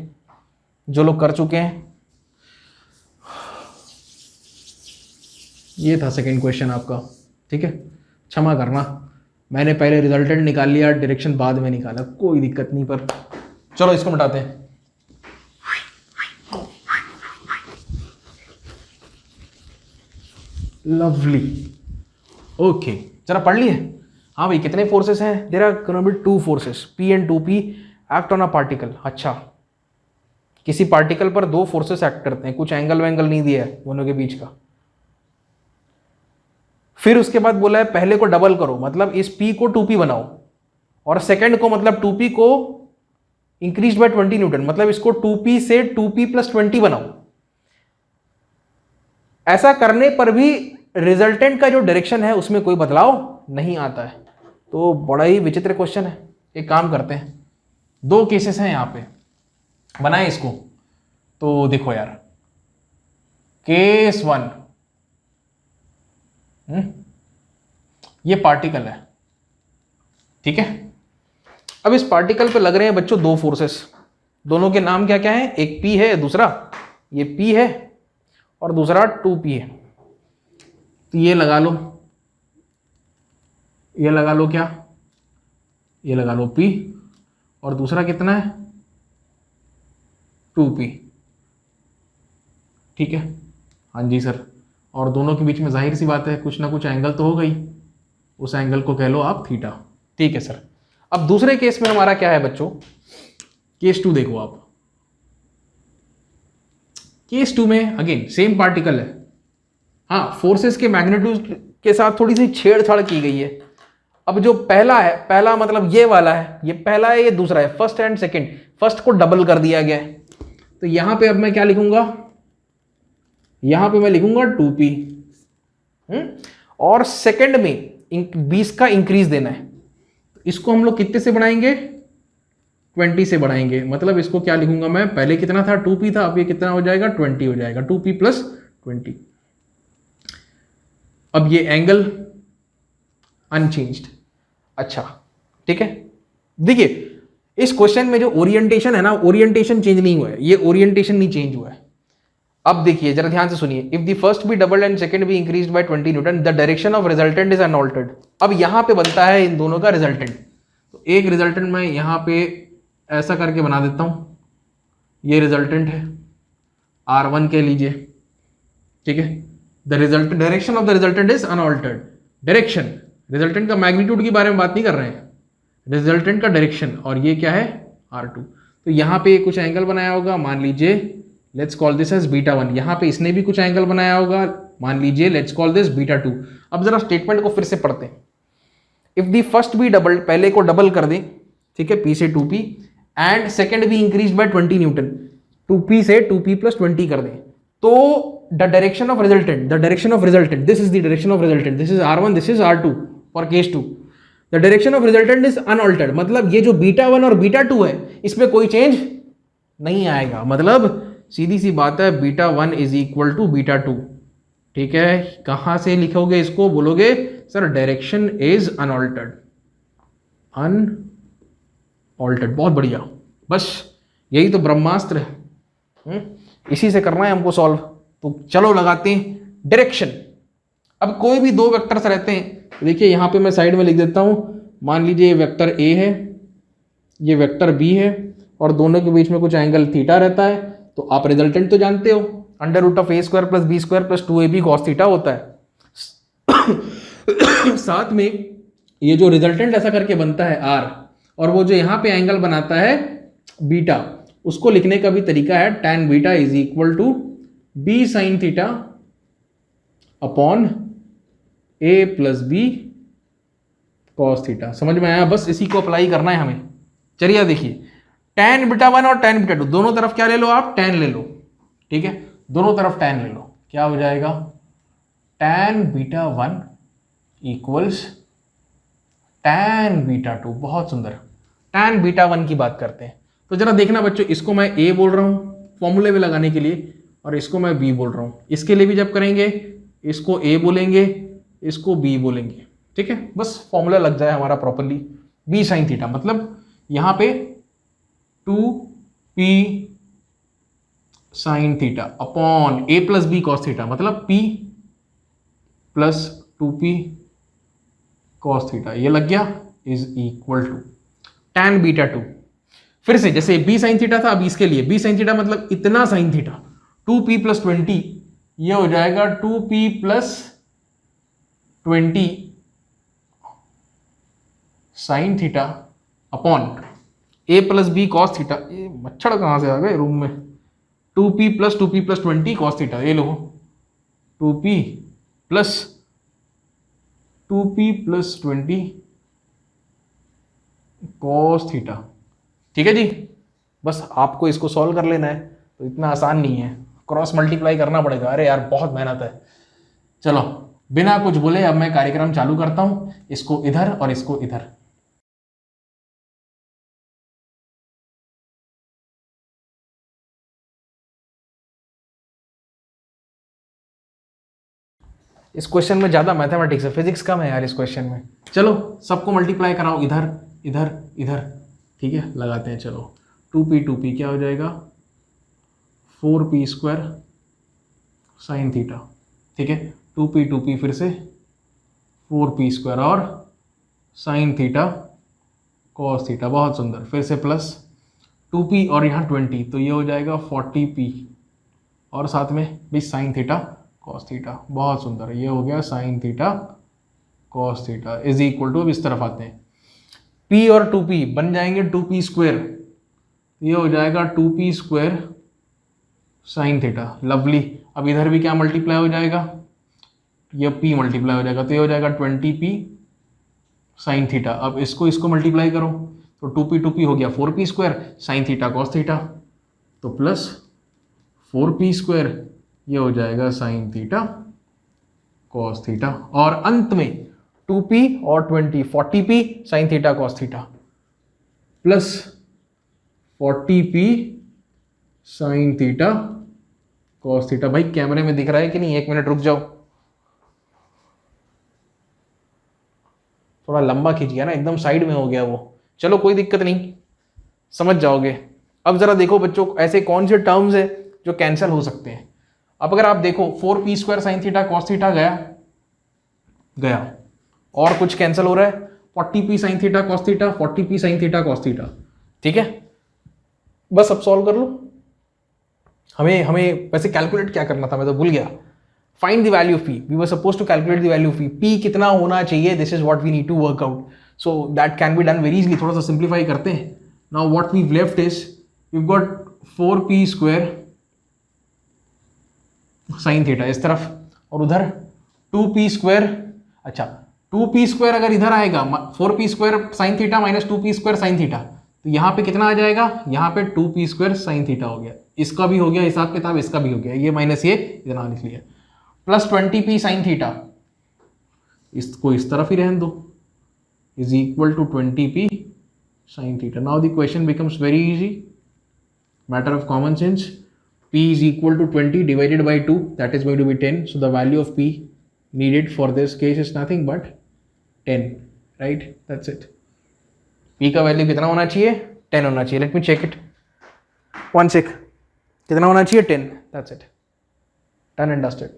जो लोग कर चुके हैं। ये था सेकंड क्वेश्चन आपका, ठीक है। क्षमा करना, मैंने पहले रिजल्टेंट निकाल लिया, डायरेक्शन बाद में निकाला, कोई दिक्कत नहीं। पर चलो इसको मिटाते हैं। लवली, ओके, जरा पढ़ लिए। हाँ भाई, कितने फोर्सेस हैं? There are gonna be 2 forces, P and 2P act on a particle. अच्छा, किसी पार्टिकल पर 2 फोर्सेस एक्ट करते हैं, कुछ एंगल वेंगल नहीं दिया है दोनों के बीच का। फिर उसके बाद बोला है पहले को डबल करो, मतलब इस P को 2P बनाओ, और सेकंड को मतलब 2P को इंक्रीज बाय 20 न्यूटन, मतलब इसको 2P से 2P + 20 बनाओ। ऐसा करने पर भी रिजल्टेंट का जो डायरेक्शन है उसमें कोई बदलाव नहीं आता है। तो बड़ा ही विचित्र क्वेश्चन है। एक काम करते हैं, 2 केसेस हैं यहां पे, बनाए इसको। तो देखो यार, केस 1, ये पार्टिकल है, ठीक है। अब इस पार्टिकल पे लग रहे हैं बच्चों 2 फोर्सेस, दोनों के नाम क्या क्या है, एक P है, दूसरा ये P है और दूसरा 2P है। तो ये लगा लो, ये लगा लो, क्या ये लगा लो P, और दूसरा कितना है 2P, ठीक है। हाँ जी सर, और दोनों के बीच में जाहिर सी बात है कुछ ना कुछ एंगल तो हो गई, उस एंगल को कह लो आप थीटा, ठीक है सर। अब दूसरे केस में हमारा क्या है बच्चों, केस 2 देखो आप। केस 2 में अगेन सेम पार्टिकल है, हाँ फोर्सेस के मैग्नीट्यूड के साथ थोड़ी सी छेड़छाड़ की गई है। अब जो पहला है, पहला मतलब ये वाला है, ये पहला है, ये दूसरा है, फर्स्ट एंड सेकंड, फर्स्ट को डबल कर दिया गया है। तो यहां पे अब मैं क्या लिखूंगा, यहां पे मैं लिखूंगा 2P, और सेकंड में 20 का इंक्रीज देना है। इसको हम लोग कितने से बढ़ाएंगे, 20 से बढ़ाएंगे। मतलब इसको क्या लिखूंगा मैं, पहले कितना था 2P था, अब ये कितना हो जाएगा 20 हो जाएगा, 2P + 20। अब ये एंगल अनचेंज्ड। अच्छा ठीक है, देखिए इस क्वेश्चन में जो ओरिएंटेशन है ना, ओरिएंटेशन चेंज नहीं हुआ है, ये ओरिएंटेशन नहीं चेंज हुआ है। अब देखिए जरा ध्यान से सुनिए, if the first B doubled and second be increased by 20 Newton, the direction of resultant is unaltered. अब यहां पे बनता है इन दोनों का रिजल्टेंट। तो एक रिजल्टेंट मैं यहां पे ऐसा करके बना देता हूं, ये रिजल्टेंट है, R1 के लीजिए, ठीक है। The result direction of the resultant is unaltered. Direction, resultant का मैग्नीट्यूड के बारे में बात नहीं कर रहे हैं, रिजल्टेंट का डायरेक्शन, और ये क्या है R2। तो यहां पे कुछ एंगल बनाया होगा, मान लीजिए लेट्स कॉल दिस एज β1। यहां पे इसने भी कुछ एंगल बनाया होगा, मान लीजिए लेट्स कॉल दिस β2। अब जरा स्टेटमेंट को फिर से पढ़ते हैं। If the first B doubled, पहले को डबल कर दें, ठीक है, P से 2P, and second be increase by 20 Newton, 2P से 2P + 20 कर दें, तो the direction of resultant, the direction of resultant, this is the direction of resultant, this is R1, this is R2 for case 2। The direction of resultant is unaltered, मतलब ये जो β1 और β2 है इसमें कोई चेंज नहीं आएगा। मतलब सीधी सी बात है, β1 = β2, ठीक है। कहां से लिखोगे इसको, बोलोगे sir direction is unaltered, unaltered, बहुत बढ़िया, बस यही तो ब्रह्मास्त्र है, इसी से करना है हमको सॉल्व। तो चलो लगाते हैं डायरेक्शन। अब कोई भी 2 वेक्टर्स रहते हैं, देखिए यहां पे मैं साइड में लिख देता हूं, मान लीजिए वेक्टर A है ये वेक्टर बी है और दोनों के बीच में कुछ एंगल थीटा रहता है, तो आप रिजल्टेंट तो जानते हो, under root of A square plus B square plus 2ab cos theta होता है। साथ में ये जो रिजल्टेंट ऐसा करके बनता है आर, और वो जो यहाँ पे एंगल बनाता है बीटा, उसको लिखने का भी तरीका है tan beta is equal to B sine theta upon A plus B cos theta. समझ में आया? बस इसी को अप्लाई करना है हमें। चलिए देखिए, tan बीटा 1 और tan बीटा 2 दोनों तरफ क्या ले लो आप? tan ले लो, ठीक है, दोनों तरफ tan ले लो। क्या हो जाएगा? tan beta 1 equals tan beta 2। बहुत सुंदर। tan बीटा 1 की बात करते हैं, तो जरा देखना बच्चों, इसको मैं a बोल रहा हूँ फॉर्मूले में लगाने के लिए, और इसको मैं b बोल रहा हूँ। इसके लिए भी जब करेंगे इसको a बोलेंगे, इसको b बोलेंगे, ठीक है। बस फॉर्मूला लग जाए हमारा प्रॉपरली। b साइन थीटा मतलब यहाँ पे 2p sine theta upon a plus B cos theta मतलब p plus 2p cos theta, ये लग गया, is equal to tan beta 2। फिर से जैसे b साइन थीटा था, अब इसके लिए b साइन थीटा मतलब इतना साइन थीटा, 2p प्लस 20, ये हो जाएगा 2p plus 20 sine theta upon a plus B cos theta. ये मच्छर कहाँ से आ गए रूम में? 2p प्लस 20 कॉस थीटा, ये लो 2p प्लस 20 कॉस थीटा। ठीक है जी, बस आपको इसको सॉल्व कर लेना है, तो इतना आसान नहीं है, क्रॉस मल्टीप्लाई करना पड़ेगा। अरे यार बहुत मेहनत है। चलो बिना कुछ बोले अब मैं कार्यक्रम चालू करता हूं, इसको इधर और इसको इधर। इस क्वेश्चन में ज्यादा मैथमेटिक्स है, फिजिक्स कम है यार इस क्वेश्चन में। चलो सबको मल्टीप्लाई कराओ, इधर इधर इधर, ठीक है, लगाते हैं। चलो 2p क्या हो जाएगा? 4p स्क्वायर साइन थीटा, ठीक है। 2p फिर से 4p स्क्वायर और साइन थीटा कॉस थीटा, बहुत सुंदर। फिर से प्लस 2p और यहाँ 20, तो ये हो जाएगा 40p और साथ में भी साइन थीटा कॉस थीटा, बहुत सुंदर। ये हो गया sine theta cos theta is equal to, अब इस तरफ आते हैं, p और 2p बन जाएंगे 2p स्क्वायर, ये हो जाएगा 2p square sine theta, lovely. अब इधर भी क्या मल्टीप्लाई हो जाएगा? ये p मल्टीप्लाई हो जाएगा, तो ये हो जाएगा 20p साइन थीटा। अब इसको मल्टीप्लाई करो, तो 2p हो गया 4p square sine theta cos theta, तो प्लस 4p स्क्वायर, ये हो जाएगा साइन थीटा कॉस थीटा, और अंत में 2p और 20 40p sign theta cos theta plus 40p sign theta cos theta. भाई कैमरे में दिख रहा है कि नहीं? 1 मिनट रुक जाओ, थोड़ा लंबा खींचिए ना, एकदम साइड में हो गया वो। चलो कोई दिक्कत नहीं, समझ जाओगे। अब जरा देखो बच्चों, ऐसे कौन से टर्म्स है जो कैंसिल हो सकते हैं। अब अगर आप देखो 4p square sine theta cos theta गया, और कुछ कैंसिल हो रहा है, 40p sign theta cos theta, 40p sign theta cos theta, ठीक है। बस अब सॉल्व कर लो। हमें वैसे कैलकुलेट क्या करना था, मैं तो भूल गया। Find the value of p, we were supposed to calculate the value of p कितना होना चाहिए, this is what we need to work out, so that can be done very easily. थोड़ा सा सिंप्लीफाई करते हैं। Now what we left is, we got 4p square sine theta इस तरफ, और उधर 2p स्क्वायर, अच्छा 2p स्क्वायर अगर इधर आएगा 4p square sine theta minus 2p square sine theta, तो यहाँ पे कितना आ जाएगा? यहाँ पे 2p स्क्वायर साइन थीटा हो गया, इसका भी हो गया हिसाब किताब, इसका भी हो गया, ये माइनस ये इतना लिख लिया, प्लस 20p साइन थीटा, इसको इस तरफ ही रहने दो, is equal to 20p sine theta. Now the question becomes very easy, matter of common sense. p is equal to 20 divided by 2, that is going to be 10. So the value of p needed for this case is nothing but 10, right? That's it. p का value कितना होना चाहिए? 10 होना चाहिए। Let me check it, 1 sec, कितना होना चाहिए? 10, that's it, done and dusted।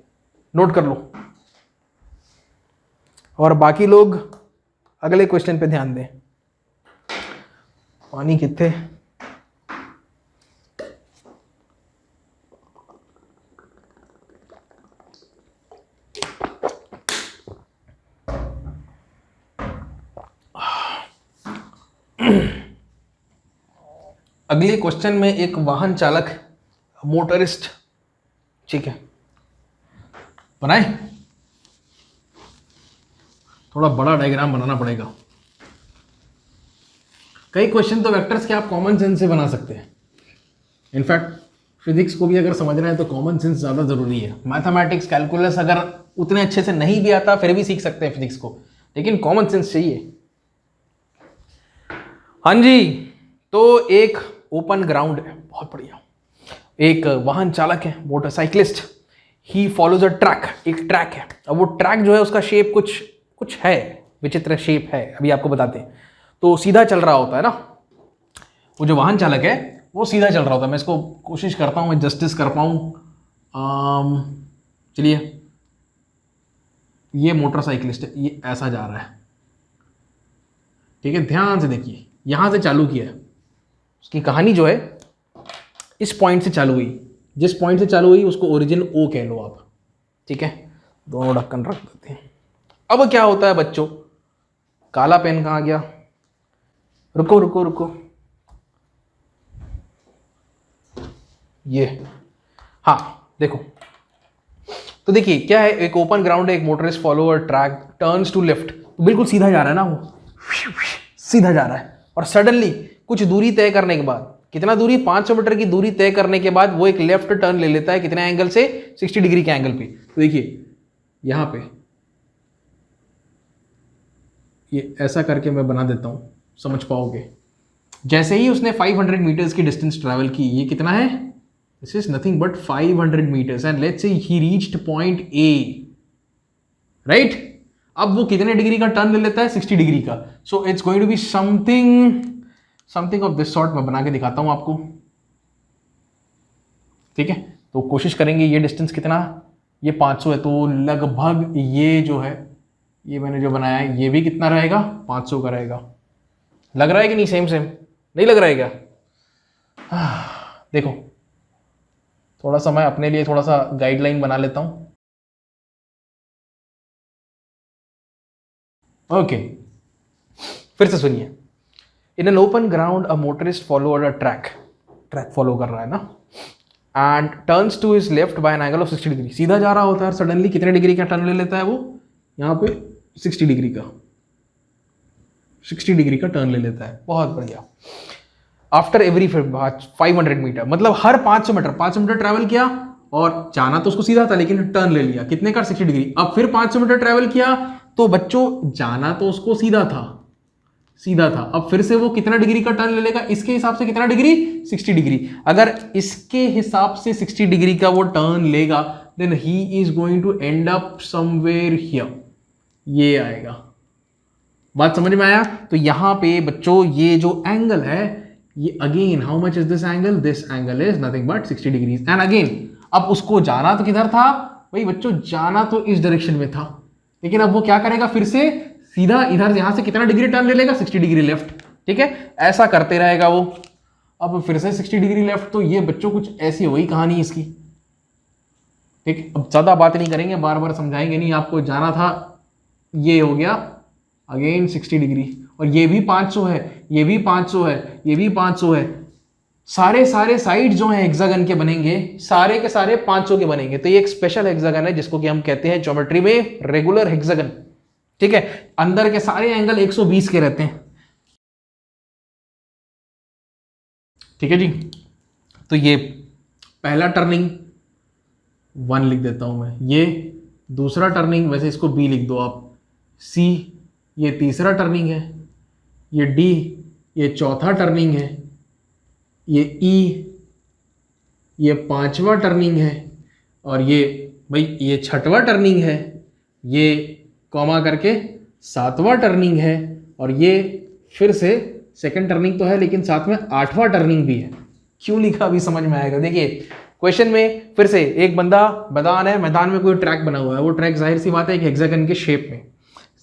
Note कर लो, और बाकी लोग अगले क्वेश्चन पे ध्यान दें। पानी कितने? अगले क्वेश्चन में एक वाहन चालक, मोटरिस्ट, ठीक है, बनाए। थोड़ा बड़ा डायग्राम बनाना पड़ेगा। कई क्वेश्चन तो वेक्टर्स के आप कॉमन सेंस से बना सकते हैं। इनफैक्ट फिजिक्स को भी अगर समझना है तो कॉमन सेंस ज़्यादा ज़रूरी है। मैथमेटिक्स, कैलकुलस अगर उतने अच्छे से नहीं भी आता फिर भी सीख सकते हैं फिजिक्स को, लेकिन कॉमन सेंस चाहिए। हाँ जी, तो एक ओपन ग्राउंड है, बहुत बढ़िया। एक वाहन चालक है, motorcyclist, he follows a track, एक ट्रैक है। अब वो ट्रैक जो है उसका शेप कुछ है, विचित्र शेप है, अभी आपको बताते हैं। तो सीधा चल रहा होता है ना, वो जो वाहन चालक है वो सीधा चल रहा होता है। मैं इसको कोशिश करता हूँ मैं जस्टिस कर पाऊँ। चलिए, ये मोटरसाइकिलिस्ट है, ये ऐसा जा रहा है, ठीक है, ध्यान से देखिए। यहां से चालू किया है, उसकी कहानी जो है इस पॉइंट से चालू हुई। जिस पॉइंट से चालू हुई उसको ओरिजिन ओ कह लो आप, ठीक है। दोनों ढक्कन रख देते हैं। अब क्या होता है बच्चों, काला पेन कहाँ गया? रुको रुको रुको, ये, हाँ देखो, तो देखिए क्या है, एक ओपन ग्राउंड है, एक motorist follower track turns to left, तो बिल्कुल सीधा जा रहा है ना, वो सीधा जा रहा है। और सडनली कुछ दूरी तय करने के बाद, कितना दूरी, 500 मीटर की दूरी तय करने के बाद वो एक लेफ्ट टर्न ले लेता है। कितने एंगल से? 60 डिग्री के एंगल पे। तो देखिए यहां पे ये ऐसा करके मैं बना देता हूं, समझ पाओगे। जैसे ही उसने 500 मीटर्स की डिस्टेंस ट्रैवल की, ये कितना है, this is nothing but 500 metres, and let's say he reached point A, right. अब वो कितने डिग्री का टर्न ले लेता है? 60 डिग्री का। So it's going to be something of this sort. मैं बना के दिखाता हूं आपको, ठीक है। तो कोशिश करेंगे, ये डिस्टेंस कितना, ये 500 है, तो लगभग ये जो है, ये मैंने जो बनाया है, ये भी कितना रहेगा, 500 का रहेगा। लग रहा है कि नहीं? सेम नहीं लग रहा है क्या? देखो, थोड़ा सा मैं अपने लिए थोड़ा सा गाइडलाइन बना लेता हूं। ओके, फिर से सुनिए। In an open ground a motorist follower a track follow कर रहा है ना, and turns to his left by an angle of 60 degree. सीधा जा रहा होता है, सडनली कितने डिग्री का टर्न ले लेता है वो? यहाँ पे 60 डिग्री का, 60 डिग्री का टर्न ले लेता है। बहुत बढ़िया। आफ्टर एवरी 500 मीटर, मतलब हर 500 मीटर ट्रैवल किया, और जाना तो उसको सीधा था लेकिन टर्न ले लिया, कितने का? 60 डिग्री। अब फिर 500 मीटर ट्रैवल किया, तो बच्चों जाना तो उसको सीधा था, अब फिर से वो कितना डिग्री का टर्न ले लेगा? इसके हिसाब से कितना डिग्री? 60 डिग्री। अगर इसके हिसाब से 60 डिग्री का वो टर्न लेगा, then he is going to end up somewhere here, ये आएगा। बात समझ में आया? तो यहां पे बच्चों ये जो एंगल है, ये again how much is this angle? This angle is nothing but 60 degrees. And again, अब उसको जाना तो किधर था भाई बच्चों? जाना तो इस डायरेक्शन में था, लेकिन अब वो क्या करेगा? फिर से सीधा इधर, यहां से कितना डिग्री टर्न ले लेगा? 60 डिग्री लेफ्ट, ठीक है। ऐसा करते रहेगा वो। अब फिर से 60 डिग्री लेफ्ट, तो ये बच्चों कुछ ऐसी हो गई कहानी इसकी, ठीक। अब ज्यादा बात नहीं करेंगे, बार बार समझाएंगे नहीं आपको। जाना था, ये हो गया अगेन 60 डिग्री, और ये भी 500 है, ये भी 500 है, ये भी 500 है। सारे साइड जो हैं हेक्सागन के बनेंगे, सारे के सारे 500 के बनेंगे। तो ये एक स्पेशल हेक्सागन है जिसको कि हम कहते हैं ज्योमेट्री में रेगुलर हेक्सागन, ठीक है। अंदर के सारे एंगल 120 के रहते हैं, ठीक है जी। तो ये पहला टर्निंग 1 लिख देता हूं मैं, ये दूसरा टर्निंग, वैसे इसको B लिख दो आप, C ये तीसरा टर्निंग है, ये D ये चौथा टर्निंग है, ये E ये 5वां टर्निंग है, और ये भाई ये 6वां टर्निंग है, ये कॉमा करके 7वां टर्निंग है, और ये फिर से सेकंड टर्निंग तो है लेकिन साथ में 8वां टर्निंग भी है। क्यों लिखा अभी समझ में आएगा। देखिए क्वेश्चन में फिर से एक बंदा मैदान है, मैदान में कोई ट्रैक बना हुआ है, वो ट्रैक जाहिर सी बात है एक हेक्सागन के शेप में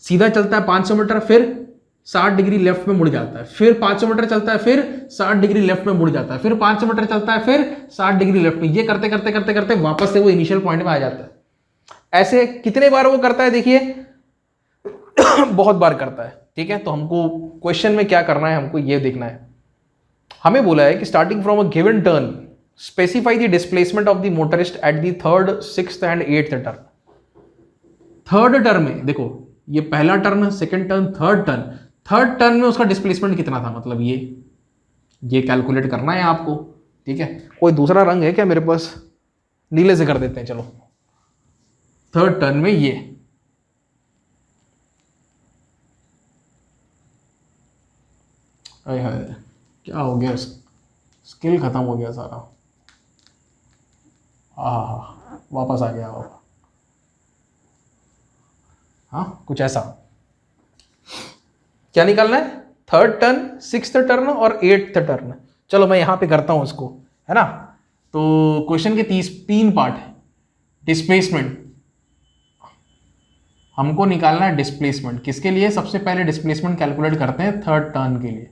सीधा चलता है 500 मीटर, फिर 60 डिग्री लेफ्ट में मुड़ जाता है, फिर 500 मीटर चलता है, फिर 60 डिग्री लेफ्ट में मुड़ जाता है, फिर 500 मीटर चलता है, फिर 60 डिग्री लेफ्ट में। ये करते करते करते करते वापस से वो इनिशियल पॉइंट में आ जाता है। ऐसे कितने बार वो करता है देखिए, बहुत बार करता है। ठीक है, तो हमको क्वेश्चन में क्या करना है, हमको ये देखना है। हमें बोला है कि starting from a given turn specify the displacement of the motorist at the 3rd, 6th and 8th turn. Third turn में देखो, ये पहला turn, second turn, third turn में उसका डिस्प्लेसमेंट कितना था, मतलब ये कैलकुलेट करना है आपको। ठीक है, कोई दूसरा रंग है क्या मेरे पास, नीले से कर देते हैं चलो। थर्ड टर्न में ये क्या हो गया, स्किल खत्म हो गया सारा। वापस आ गया वापस। हाँ, कुछ ऐसा क्या निकालना है, 3rd टर्न, 6th टर्न और 8th टर्न। चलो मैं यहां पे करता हूं इसको, है ना। तो क्वेश्चन के 3 पार्ट है। डिस्प्लेसमेंट हमको निकालना है, डिस्प्लेसमेंट किसके लिए, सबसे पहले डिस्प्लेसमेंट कैलकुलेट करते हैं 3rd टर्न के लिए।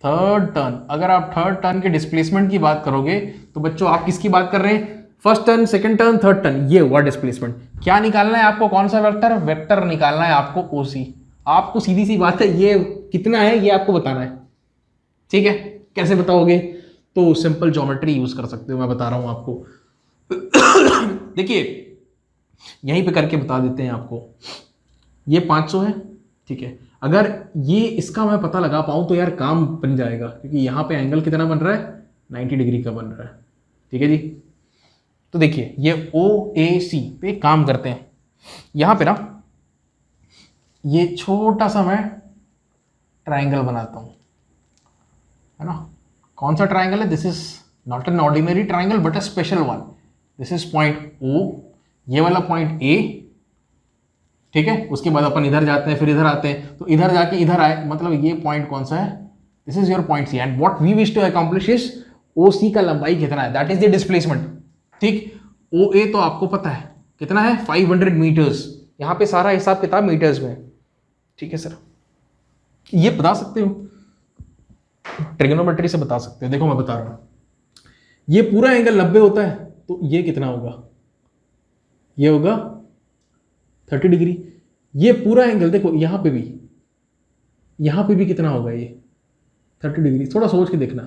3rd टर्न, अगर आप 3rd टर्न के डिस्प्लेसमेंट की बात करोगे तो बच्चों आप किसकी बात कर रहे हैं, first turn, second turn, third turn, ये हुआ डिस्प्लेसमेंट। क्या निकालना है आपको, कौन सा वेक्टर, वेक्टर निकालना है आपको ओसी। आपको सीधी सी बात है, ये कितना है ये आपको बताना है। ठीक है, कैसे बताओगे, तो सिंपल ज्योमेट्री यूज कर सकते हो, मैं बता रहा हूं आपको। देखिए यहीं पे करके बता देते हैं आपको। ये 500 है, ठीक है। अगर ये इसका मैं पता लगा पाऊं तो यार काम बन जाएगा, क्योंकि यहां पे एंगल कितना बन रहा है, 90 डिग्री का बन रहा है। ठीक है जी, तो देखिए ये OAC पे काम करते हैं। यहां पे ना ये छोटा सा मैं ट्राइंगल बनाता हूं, है ना। कौन सा ट्राइंगल है, this is not an ordinary triangle but a special one. This is point O, ये वाला पॉइंट A। ठीक है, उसके बाद अपन इधर जाते हैं, फिर इधर आते हैं, तो इधर जाके इधर आए, मतलब ये पॉइंट कौन सा है, this is your point C and what we wish to accomplish is OC का लंबाई कितना है, दैट इज द डिस्प्लेसमेंट। ठीक, OA तो आपको पता है कितना है, 500 मीटर्स। यहां पे सारा हिसाब किताब मीटर्स में। ठीक है सर, ये बता सकते हो, ट्रिग्नोमेट्री से बता सकते हो। देखो मैं बता रहा हूं, ये पूरा एंगल 90 होता है, तो ये कितना होगा, ये होगा 30 डिग्री। ये पूरा एंगल देखो, यहां पे भी कितना होगा, ये 30 डिग्री। थोड़ा सोच के देखना,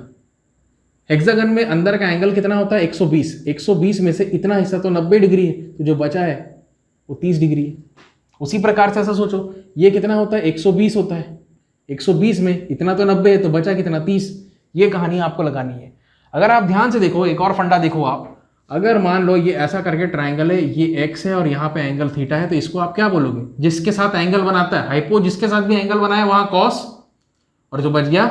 हेक्सागन में अंदर का एंगल कितना होता है, 120। 120 में से इतना हिस्सा तो 90 डिग्री है, तो जो बचा है वो 30 डिग्री है। उसी प्रकार से ऐसा सोचो, ये कितना होता है, 120 होता है। 120 में इतना तो 90 है, तो बचा कितना, 30। ये कहानी आपको लगानी है। अगर आप ध्यान से देखो, एक और फंडा देखो आप, अगर मान लो ये ऐसा करके ट्राइंगल है, ये x है और यहाँ पे एंगल थीटा है, तो इसको आप क्या बोलोगे, जिसके साथ एंगल बनाता है, हाइपो जिसके साथ भी एंगल बनाया वहां कॉस, और जो बच गया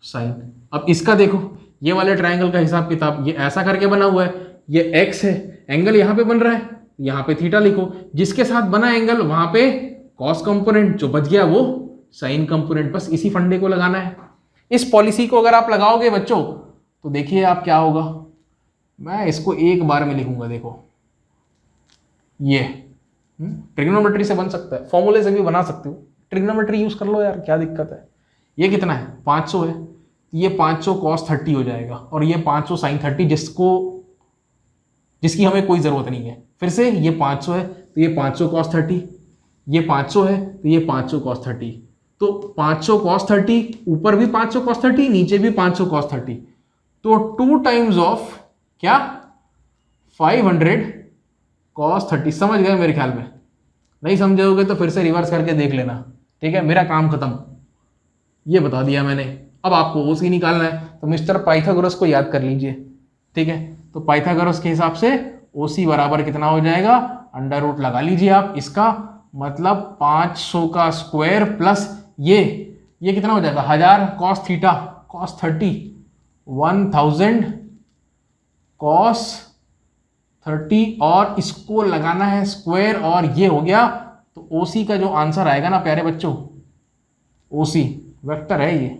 साइन। अब इसका देखो, ये वाले ट्राइंगल का हिसाब किताब, ये ऐसा करके बना हुआ है, ये x है, एंगल यहाँ पे बन रहा है, यहाँ पे थीटा लिखो, जिसके साथ बना एंगल वहां पे कॉस कंपोनेंट, जो बच गया वो साइन कंपोनेंट। बस इसी फंडे को लगाना है। इस पॉलिसी को अगर आप लगाओगे बच्चों, तो देखिए आप क्या होगा। मैं इसको एक बार में लिखूंगा, देखो ये ट्रिग्नोमेट्री से बन सकता है, फॉर्मूले से भी बना सकते हो, ट्रिग्नोमेट्री यूज कर लो यार, क्या दिक्कत है। ये कितना है, 500 है, ये 500 cos 30 हो जाएगा, और ये 500 sin 30, जिसकी हमें कोई जरूरत नहीं है। फिर से ये 500 है, तो ये 500 cos 30, ये 500 है, तो ये 500 cos 30, तो 500 cos 30, ऊपर भी 500 cos 30, नीचे भी 500 cos 30, तो 2 टाइम्स ऑफ क्या, 500 cos 30। समझ गए मेरे ख्याल में, नहीं समझोगे तो फिर से रिवर्स करके देख लेना। ठीक है, मेरा काम खत्म, ये बता दिया मैंने। अब आपको OC निकालना है, तो मिस्टर पाइथागोरस को याद कर लीजिए। ठीक है, तो पाइथागोरस के हिसाब से OC बराबर कितना हो जाएगा, अंडर रूट लगा लीजिए आप, इसका मतलब 500 का स्क्वायर प्लस ये कितना हो जाएगा, 1000 cos थीटा cos 30, 1000 cos 30, और इसको लगाना है स्क्वायर, और ये हो गया। तो OC का जो आंसर आएगा ना प्यारे बच्चों, OC वेक्टर है, ये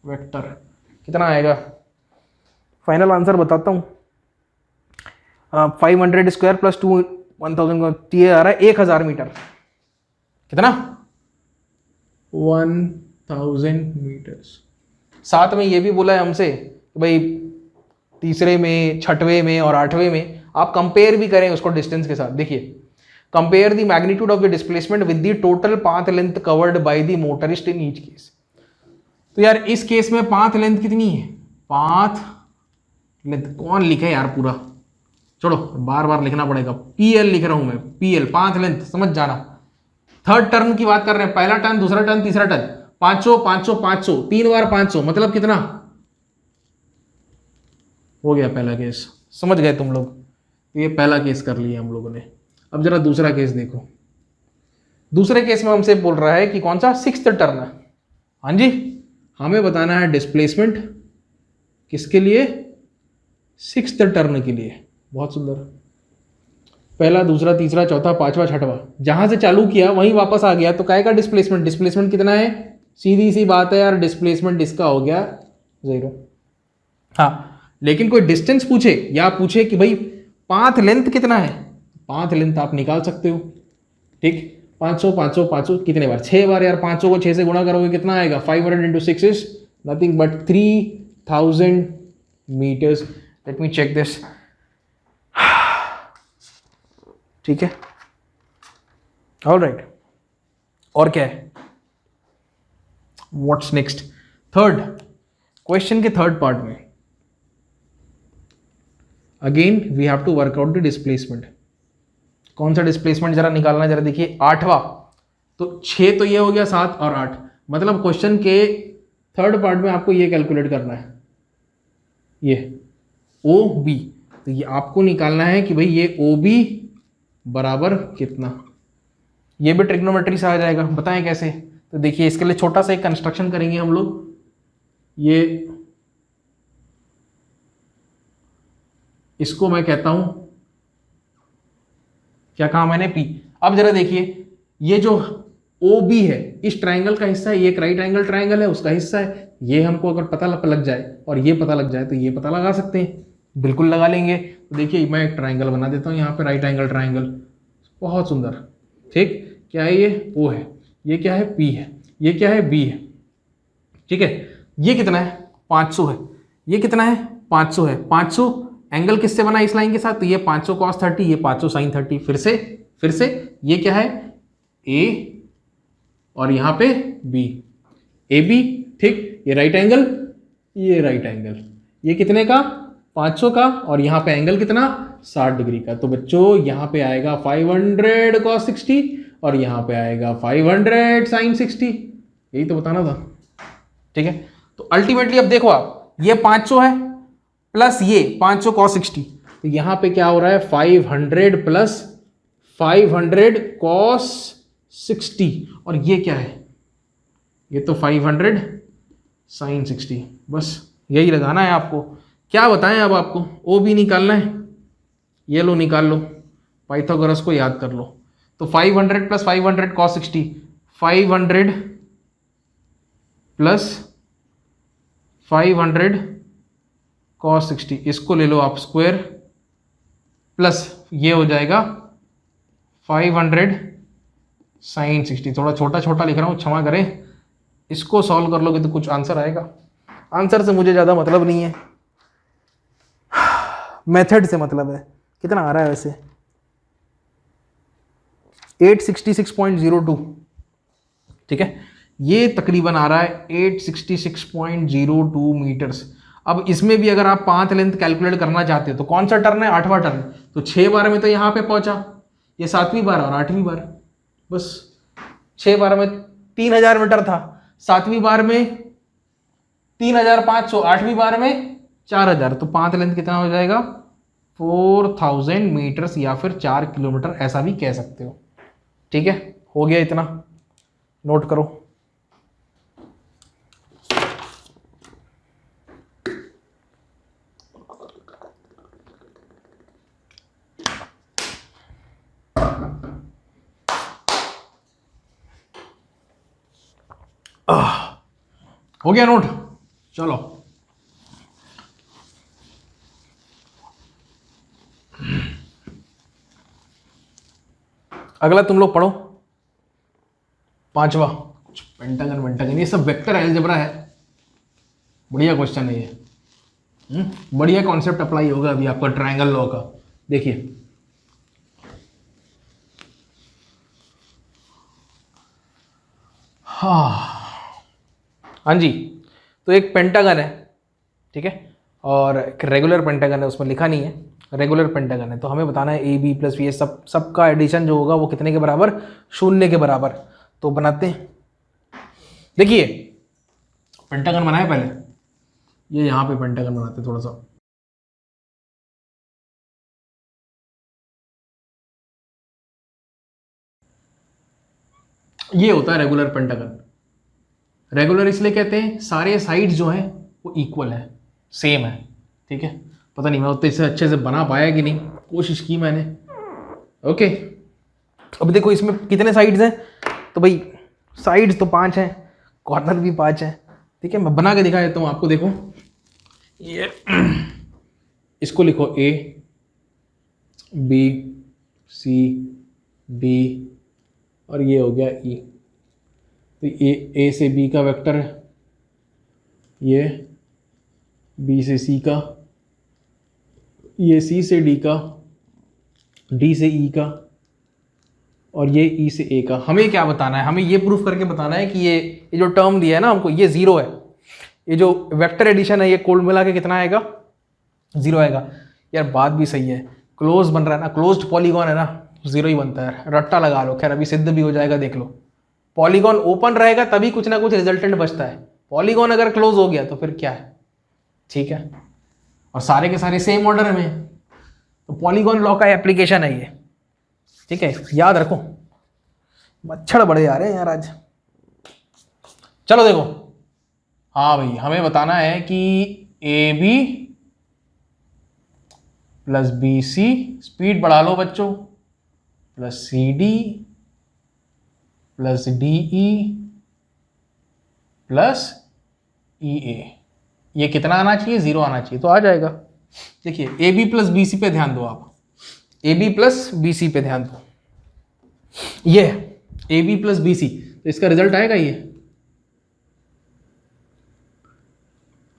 वेक्टर कितना आएगा, फाइनल आंसर बताता हूं, 500 स्क्वायर प्लस 1000 का, ये आ रहा है 1000 मीटर। कितना, 1000 मीटर्स। साथ में ये भी बोला है हमसे कि भाई तीसरे में, छठवें में और आठवें में आप कंपेयर भी करें उसको डिस्टेंस के साथ। देखिए, compare the magnitude of the displacement with the total path length covered by the motorist in each case. तो यार इस केस में पाथ लेंथ कितनी है? पाथ लेंथ कौन लिखे यार पूरा, छोड़ो बार बार लिखना पड़ेगा। पीएल लिख रहा हूं मैं, पीएल पाथ लेंथ, समझ जाना। थर्ड टर्न की बात कर रहे हैं, पहला टर्न, दूसरा टर्न, तीसरा टर्न, 500 500 500, 3 बार 500, मतलब कितना हो गया? पहला केस समझ गए तुम लोग? तो ये पहला केस कर लिया हम लोगों ने। अब जरा दूसरा केस देखो। दूसरे केस में हमसे बोल रहा है कि कौन सा? 6th टर्न है। हाँ जी, हमें बताना है डिस्प्लेसमेंट किसके लिए? 6th टर्न के लिए। बहुत सुंदर। पहला, दूसरा, तीसरा, चौथा, पांचवा, छठवा, जहां से चालू किया वहीं वापस आ गया, तो काय का डिस्प्लेसमेंट? डिस्प्लेसमेंट कितना है? सीधी सी बात है यार, डिस्प्लेसमेंट इसका हो गया 0। हाँ, लेकिन कोई डिस्टेंस पूछे या पूछे कि भाई पाथ लेंथ कितना है, पाथ लेंथ आप निकाल सकते हो। ठीक, 500 500 500 कितने बार? 6 बार यार। 500 को 6 से गुणा करोगे कितना आएगा? 500 into 6 is nothing but 3000 metres. Let me check this. ठीक है, ऑल राइट। और क्या है? What's next? थर्ड क्वेश्चन के थर्ड पार्ट में again we have to work out the displacement. कौन सा डिस्प्लेसमेंट जरा निकालना, जरा देखिए। 8वां, तो 6 तो ये हो गया, 7 और 8, मतलब क्वेश्चन के थर्ड पार्ट में आपको ये कैलकुलेट करना है, ये ओ बी। तो ये आपको निकालना है कि भाई ये ओ बी बराबर कितना। ये भी ट्रिग्नोमेट्री से आ जाएगा। बताएं कैसे? तो देखिए, इसके लिए छोटा सा एक कंस्ट्रक्शन करेंगे हम लोग। ये इसको मैं कहता हूं, क्या कहा मैंने? पी। अब जरा देखिए, ये जो ओ बी है इस ट्राइंगल का हिस्सा है, ये एक राइट एंगल ट्राइंगल है, उसका हिस्सा है। ये हमको अगर पता लग जाए और ये पता लग जाए तो ये पता लगा सकते हैं, बिल्कुल लगा लेंगे। तो देखिए, मैं एक ट्राइंगल बना देता हूँ यहाँ पे, राइट एंगल ट्राइंगल, बहुत सुंदर। ठीक, क्या है ये? ओ है। ये क्या है? पी है। ये क्या है? बी है। ठीक है, ये कितना है? 500 है। ये कितना है? 500 है। 500 एंगल किससे बना इस लाइन के साथ? तो ये 500 cos 30, ये 500 sin 30। फिर से ये क्या है? ए और यहाँ पे बी, ए बी। ठीक, ये राइट एंगल, ये राइट एंगल, ये कितने का? 500 का, और यहाँ पे एंगल कितना? 60 डिग्री का। तो बच्चों यहाँ पे आएगा 500 cos 60 और यहाँ पे आएगा 500 sin 60। यही तो बताना था। ठीक है, तो अल्टीमेटली अब देखो आप, ये 500 है प्लस ये 500 cos 60, तो यहाँ पे क्या हो रहा है? 500 प्लस 500 cos 60, और ये क्या है? ये तो 500 sin 60। बस यही लगाना है आपको। क्या बताएं अब आपको? ओ बी निकालना है। ये लो, निकाल लो, पाइथागोरस को याद कर लो। तो 500 प्लस 500 cos 60, 500 प्लस 500 cos 60, इसको ले लो आप स्क्वायर, प्लस ये हो जाएगा 500 sin 60। थोड़ा छोटा छोटा लिख रहा हूँ, क्षमा करें। इसको सॉल्व कर लोगे तो कुछ आंसर आएगा। आंसर से मुझे ज़्यादा मतलब नहीं है, मेथड से मतलब है। कितना आ रहा है वैसे? 866.02। ठीक है, ये तकरीबन आ रहा है 866.02 मीटर्स। अब इसमें भी अगर आप पाथ लेंथ कैलकुलेट करना चाहते हो तो कौन सा टर्न है? 8वां टर्न। तो 6 बार में तो यहाँ पे पहुंचा, ये 7वीं बार और 8वीं बार। बस 6 बार में 3000 मीटर था, 7वीं बार में 3500, 8वीं बार में 4000। तो पाथ लेंथ कितना हो जाएगा? 4000 मीटर्स, या फिर 4 किलोमीटर, ऐसा भी कह सकते हो। ठीक है, हो गया इतना, नोट करो। हो गया नोट? चलो अगला तुम लोग पढ़ो, 5वां पेंटागन वेंटागन ये सब वेक्टर अलजेब्रा है। बढ़िया क्वेश्चन है ये। बढ़िया कॉन्सेप्ट अप्लाई होगा अभी आपका ट्रायंगल लॉ का। देखिए हाँ जी, तो एक पेंटागन है, ठीक है, और एक रेगुलर पेंटागन है, उसमें लिखा नहीं है, रेगुलर पेंटागन है। तो हमें बताना है ए बी प्लस बी, सब का एडिशन जो होगा वो कितने के बराबर, 0 के बराबर। तो बनाते हैं। देखिए पेंटागन बनाए पहले, ये यहाँ पे पेंटागन बनाते हैं थोड़ा सा। ये होता है रेगुलर पेंटागन। रेगुलर इसलिए कहते हैं सारे साइड्स जो हैं वो इक्वल है, सेम है, ठीक है। पता नहीं मैं उतने से अच्छे से बना पाया कि नहीं, कोशिश की मैंने। ओके, अब देखो इसमें कितने साइड्स हैं, तो भाई साइड्स तो 5 हैं, कॉर्नर भी 5 हैं, ठीक है। मैं बना के दिखा देता हूँ आपको। देखो ये इसको लिखो ए बी सी डी और ये हो गया ई। तो ये ए से बी का वेक्टर है, ये बी से सी का, ये सी से डी का, डी से ई का, और ये ई से ए का। हमें क्या बताना है, हमें ये प्रूफ करके बताना है कि ये जो टर्म दिया है ना हमको, ये 0 है। ये जो वेक्टर एडिशन है ये कुल मिला के कितना आएगा, 0 आएगा। यार बात भी सही है, क्लोज बन रहा है ना, क्लोज्ड पॉलीगॉन है ना, 0 ही बनता है। रट्टा लगा लो, खैर अभी सिद्ध भी हो जाएगा, देख लो। पॉलीगॉन ओपन रहेगा तभी कुछ ना कुछ रिजल्टेंट बचता है, पॉलीगॉन अगर क्लोज हो गया तो फिर क्या है, ठीक है। और सारे के सारे सेम ऑर्डर में, तो पॉलीगॉन लॉ का एप्लीकेशन है ये, ठीक है, याद रखो। मच्छर बड़े आ रहे हैं यार आज। चलो देखो, हाँ भाई हमें बताना है कि A B plus B C, speed बढ़ा लो बच्चों, plus C D plus D E plus E A, ये कितना आना चाहिए, 0 आना चाहिए, तो आ जाएगा। देखिए A B plus B C पे ध्यान दो आप, A B plus B C पे ध्यान दो, ये A B plus B C, तो इसका रिजल्ट आएगा, ये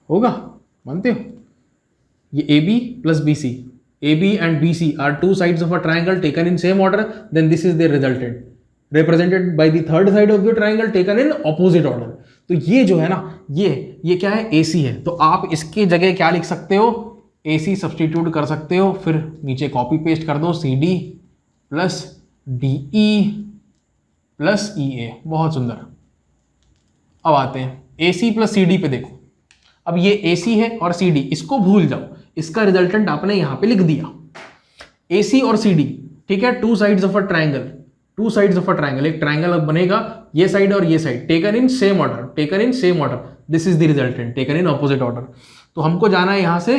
होगा, मानते हो। ये A B plus B C, A B and B C are 2 sides of a triangle taken in same order, then this is their resultant, represented by the third side of the triangle taken in opposite order। तो ये जो है ना, ये क्या है, AC है, तो आप इसकी जगह क्या लिख सकते हो, AC सब्सटीट्यूट कर सकते हो, फिर नीचे कॉपी पेस्ट कर दो CD plus DE plus EA। बहुत सुंदर। अब आते हैं AC प्लस CD पे। देखो अब ये AC है और CD, इसको भूल जाओ, इसका रिजल्टेंट आपने यहां पे लिख दिया, AC और CD, ठीक है। 2 sides of a triangle, 2 sides of a triangle, एक ट्राइंगल अब बनेगा, ये साइड और ये side, taken in same order, taken in same order, this is the resultant, taken in opposite order. तो हमको जाना है यहां से,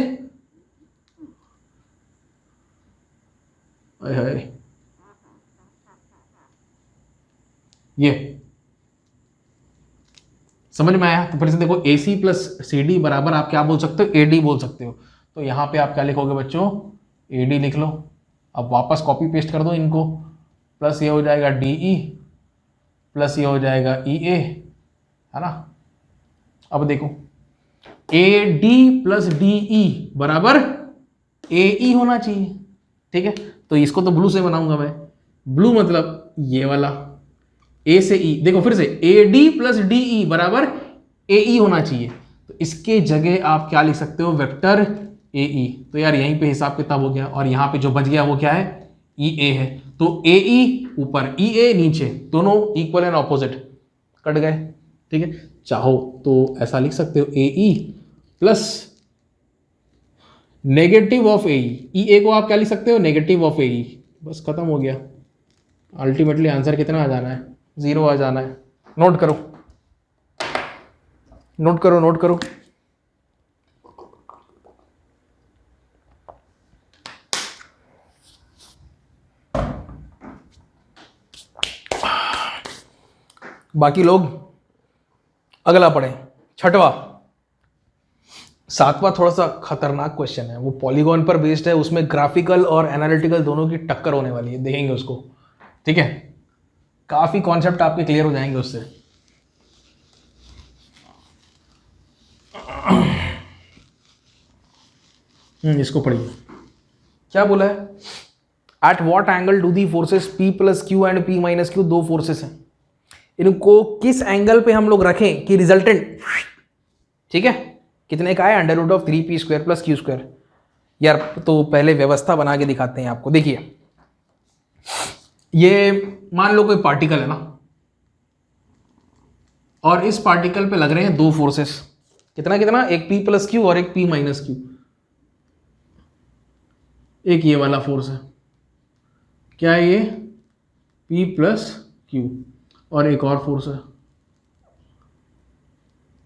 ये समझ में आया। तो फिर से देखो AC प्लस CD बराबर आप क्या बोल सकते हो, AD बोल सकते हो। तो यहां पे आप क्या लिखोगे बच्चों, AD लिख लो। अब वापस कॉपी पेस्ट कर दो इनको, प्लस ये हो जाएगा DE प्लस ये हो जाएगा EA, है ना। अब देखो AD प्लस DE बराबर AE होना चाहिए, ठीक है। तो इसको तो ब्लू से बनाऊंगा मैं, ब्लू मतलब ये वाला, A से E। देखो फिर से AD प्लस DE बराबर AE होना चाहिए, तो इसके जगह आप क्या लिख सकते हो, वेक्टर AE। तो यार यहीं पे हिसाब किताब हो गया, और यहाँ पे जो बच गया वो क्या है, EA है। तो AE ऊपर, EA नीचे, दोनों इक्वल एंड ऑपोजिट, कट गए, ठीक है। चाहो तो ऐसा लिख सकते हो, AE plus negative of AE, EA को आप क्या लिख सकते हो, नेगेटिव ऑफ AE, बस खत्म हो गया। अल्टीमेटली आंसर कितना आ जाना है, 0 आ जाना है। नोट करो, नोट करो, नोट करो। बाकी लोग अगला पढ़ें, 6वां। 7वां थोड़ा सा खतरनाक क्वेश्चन है, वो पॉलीगॉन पर बेस्ड है, उसमें ग्राफिकल और एनालिटिकल दोनों की टक्कर होने वाली है, देखेंगे उसको, ठीक है। काफी कॉन्सेप्ट आपके क्लियर हो जाएंगे उससे। इसको पढ़िए। क्या बोला है? At what angle do the forces P plus Q and P minus Q, दो फोर्सेस हैं, इनको किस एंगल पे हम लोग रखें कि रिजल्टेंट, ठीक है, कितने का है? Under root of 3p square plus Q square. यार तो पहले व्यवस्था बना के दिखाते हैं आपको। देखिए ये मान लो कोई पार्टिकल है ना, और इस पार्टिकल पे लग रहे हैं दो फोर्सेस, कितना कितना, एक P प्लस क्यू और एक P माइनस क्यू। एक ये वाला फोर्स है, क्या है ये? P प्लस क्यू, और एक और फोर्स है,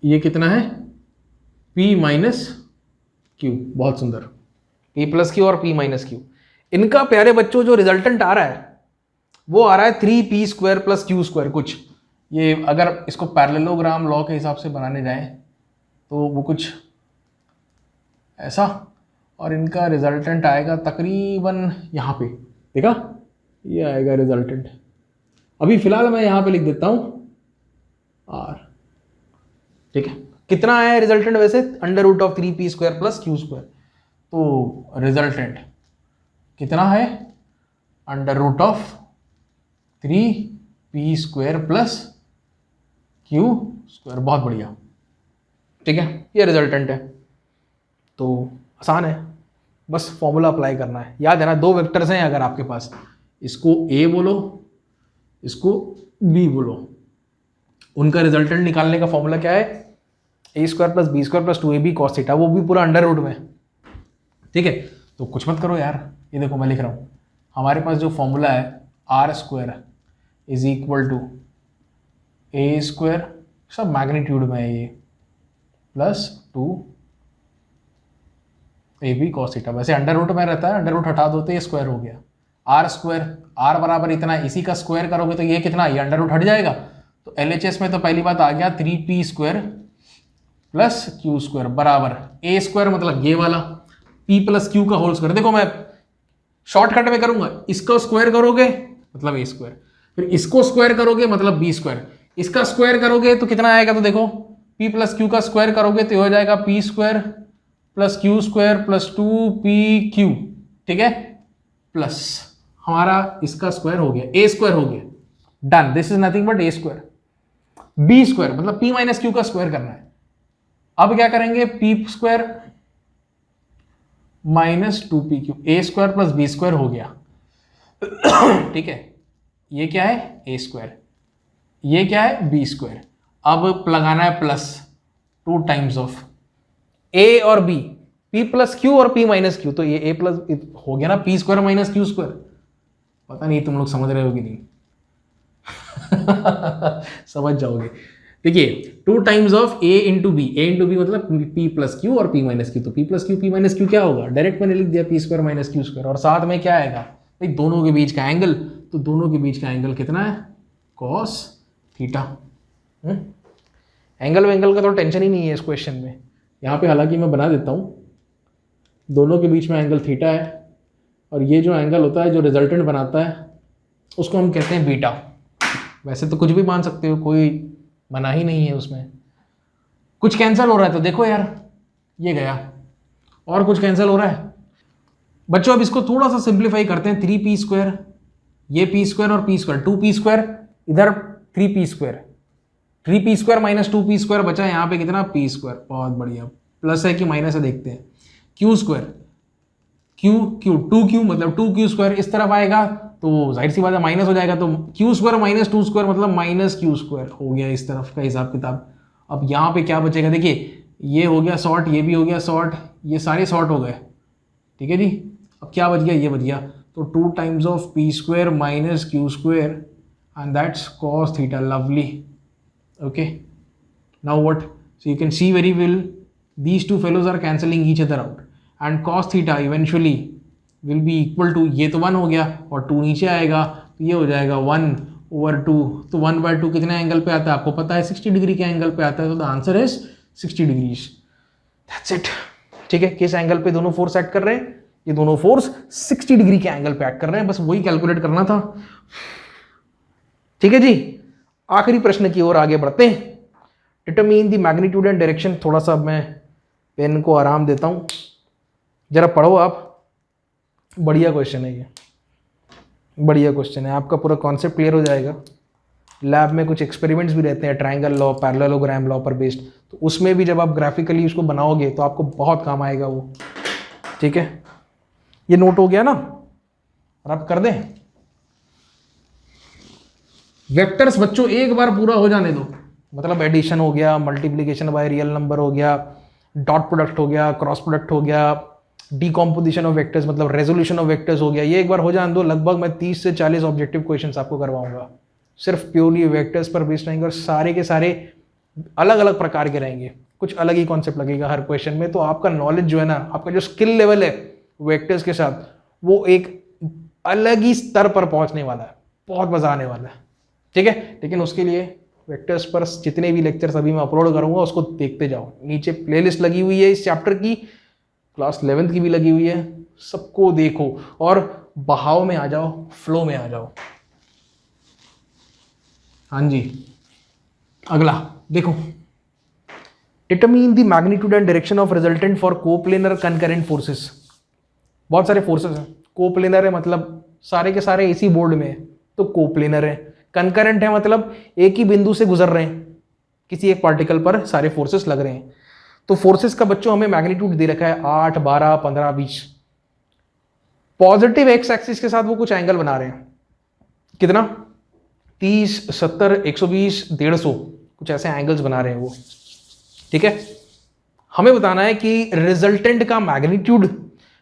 ये कितना है? P minus Q. बहुत सुंदर, P प्लस क्यू और P माइनस क्यू। इनका प्यारे बच्चों जो रिजल्टेंट आ रहा है वो आ रहा है 3p square plus Q square कुछ। ये अगर इसको पैरेललोग्राम लॉ के हिसाब से बनाने जाएं तो वो कुछ ऐसा, और इनका रिजल्टेंट आएगा तकरीबन यहाँ पे, देखा, ये आएगा रिजल्टेंट। अभी फिलहाल मैं यहाँ पे लिख देता हूँ r, ठीक है। कितना आया रिजल्टेंट वैसे? Under root of 3p square plus Q square. तो रिजल्टेंट कितना है? Under root of 3p square plus Q square. बहुत बढ़िया, ठीक है, ये रिजल्टेंट है। तो आसान है, बस फॉर्मूला अप्लाई करना है। याद है ना, दो वेक्टर्स हैं अगर आपके पास, इसको a बोलो, इसको b बोलो, उनका रिजल्टेंट निकालने का फॉर्मूला क्या है? a square plus B square plus 2ab cos theta, वो भी पूरा अंडर रूट में, ठीक है। तो कुछ मत करो यार, ये देखो मैं लिख रहा हूँ, हमारे पास जो फॉर्मूला है r square is equal to a square, सब मैग्नीट्यूड में है ये, प्लस 2ab कॉस थीटा। वैसे अंडर रूट में रहता है, अंडर रूट हटा दो तो ये स्क्वायर हो गया। r स्क्वायर, r बराबर इतना, इसी का स्क्वायर करोगे तो ये कितना, ये अंडर रूट हट जाएगा। तो LHS में तो पहली बात आ गया 3p square plus Q square बराबर a स्क्वायर, मतलब ये वाला p प्लस क्यू का होल स्क्वायर। देखो मैं शॉर्टकट में करूंगा, इसको स्क्वायर करोगे मतलब a स्क्वायर, फिर इसको स्क्वायर करोगे मतलब b स्क्वायर, इसका स्क्वायर करोगे तो कितना आएगा? तो देखो p प्लस क्यू का स्क्वायर करोगे तो हो जाएगा p square plus Q square plus 2pq, ठीक है, प्लस हमारा इसका स्क्वायर हो गया, a स्क्वायर हो गया, done. This is nothing but a square. b square मतलब p माइनस क्यू का स्क्वायर करना है। अब क्या करेंगे? p square minus 2pq, a square plus b square हो गया, ठीक है। ये क्या है? a स्क्वायर, ये क्या है? b square. अब लगाना है प्लस 2 टाइम्स ऑफ a और b, p प्लस क्यू और p माइनस क्यू, तो ये a प्लस हो गया ना, p square minus Q square. पता नहीं तुम लोग समझ रहे हो कि नहीं समझ जाओगे। देखिए 2 times of a into B, a into B मतलब p प्लस क्यू और p माइनस क्यू, तो p plus Q p minus Q क्या होगा? डायरेक्ट मैंने लिख दिया p square minus Q square, और साथ में क्या आएगा भाई? दोनों के बीच का एंगल, तो दोनों के बीच का एंगल कितना है? Cos theta. एंगल वेंगल का तो टेंशन ही नहीं है इस क्वेश्चन में। यहाँ पे हालांकि मैं बना देता हूँ, दोनों के बीच में एंगल थीटा है, और ये जो एंगल होता है जो रिजल्टेंट बनाता है उसको हम कहते हैं बीटा। वैसे तो कुछ भी मान सकते हो, कोई मना ही नहीं है उसमें। कुछ कैंसिल हो रहा है तो देखो यार, ये गया, और कुछ कैंसिल हो रहा है बच्चों। अब इसको थोड़ा सा सिंप्लीफाई करते हैं। 3p स्क्वायर, ये p स्क्वायर और p स्क्वायर, 2p स्क्वायर इधर 3p square, 3p square minus 2p square बचा यहाँ पे कितना? p square. बहुत बढ़िया, प्लस है कि माइनस है देखते हैं। q स्क्वायर, q 2q मतलब 2q स्क्वायर इस तरफ आएगा तो जाहिर सी बात है माइनस हो जाएगा, तो q स्क्वायर माइनस 2 स्क्वायर मतलब माइनस q स्क्वायर हो गया इस तरफ का हिसाब किताब। अब यहाँ पे क्या बचेगा? देखिए ये हो गया शॉर्ट, ये भी हो गया शॉर्ट, ये सारे शॉर्ट हो गए, ठीक है जी। अब क्या बच गया? ये बच गया, तो 2 times of p square minus Q square and that's cos theta. Lovely, okay, now what? So you can see very well these two fellows are cancelling each other out and cos theta eventually will be equal to, ये तो 1 हो गया और 2 नीचे आएगा तो ये हो जाएगा 1/2। तो 1/2 कितने एंगल पे आता है आपको पता है? 60 डिग्री के एंगल पे आता है, तो the answer is 60 degrees. That's it, ठीक है। किस एंगल पे दोनों फोर्स एक्ट कर रहे हैं? ये दोनों फोर्स 60 डिग्री के एंगल पे एक्ट कर रहे हैं, बस वही कैलकुलेट करना था, ठीक है जी। आखिरी प्रश्न की ओर आगे बढ़ते हैं। Determine the magnitude and direction. थोड़ा सा मैं पेन को आराम देता हूं। जरा पढ़ो आप, बढ़िया क्वेश्चन है ये, बढ़िया क्वेश्चन है, आपका पूरा कॉन्सेप्ट क्लियर हो जाएगा। लैब में कुछ एक्सपेरिमेंट्स भी रहते हैं ट्रायंगल लॉ, पैरेललोग्राम लॉ पर बेस्ड, तो उसमें भी जब आप ग्राफिकली उसको बनाओगे तो आपको बहुत काम आएगा वो। ठीक है, ये नोट हो गया ना, और आप कर दें। वेक्टर्स बच्चों एक बार पूरा हो जाने दो, मतलब एडिशन हो गया, मल्टीप्लिकेशन बाय रियल नंबर हो गया, डॉट प्रोडक्ट हो गया, क्रॉस प्रोडक्ट हो गया, डीकॉम्पोजिशन ऑफ वेक्टर्स मतलब रेजोल्यूशन ऑफ वेक्टर्स हो गया, ये एक बार हो जाने दो। लगभग मैं 30 से 40 ऑब्जेक्टिव क्वेश्चंस आपको करवाऊंगा, सिर्फ प्योरली वेक्टर्स पर बेस्ड रहेंगे, और सारे के सारे अलग अलग प्रकार के रहेंगे, कुछ अलग ही कॉन्सेप्ट लगेगा हर क्वेश्चन में। तो आपका नॉलेज जो है ना, आपका जो स्किल लेवल है वेक्टर्स के साथ, वो एक अलग ही स्तर पर पहुंचने वाला है, बहुत मजा आने वाला है। ठीक है, लेकिन उसके लिए वेक्टर्स पर जितने भी लेक्चर्स अभी मैं अपलोड करूंगा उसको देखते जाओ, नीचे प्लेलिस्ट लगी हुई है इस चैप्टर की, क्लास 11th की भी लगी हुई है, सबको देखो और बहाव में आ जाओ, फ्लो में आ जाओ। हाँ जी, अगला देखो, determine the magnitude and direction of resultant for coplanar concurrent forces. बहुत सारे फोर्सेस हैं, कोप्लेनर है मतलब सारे के सारे इसी बोर्ड में है तो कोप्लेनर है, कंकरेंट है मतलब एक ही बिंदु से गुजर रहे हैं, किसी एक पार्टिकल पर सारे फोर्सेस लग रहे हैं। तो फोर्सेस का बच्चों हमें मैग्नीट्यूड दे रखा है 8, 12, 15, 20। पॉजिटिव एक्स एक्सिस के साथ वो कुछ एंगल बना रहे हैं, कितना 30, 70, 120, 150, कुछ ऐसे एंगल्स बना रहे हैं वो। ठीक है, हमें बताना है कि रिजल्टेंट का मैग्नीट्यूड,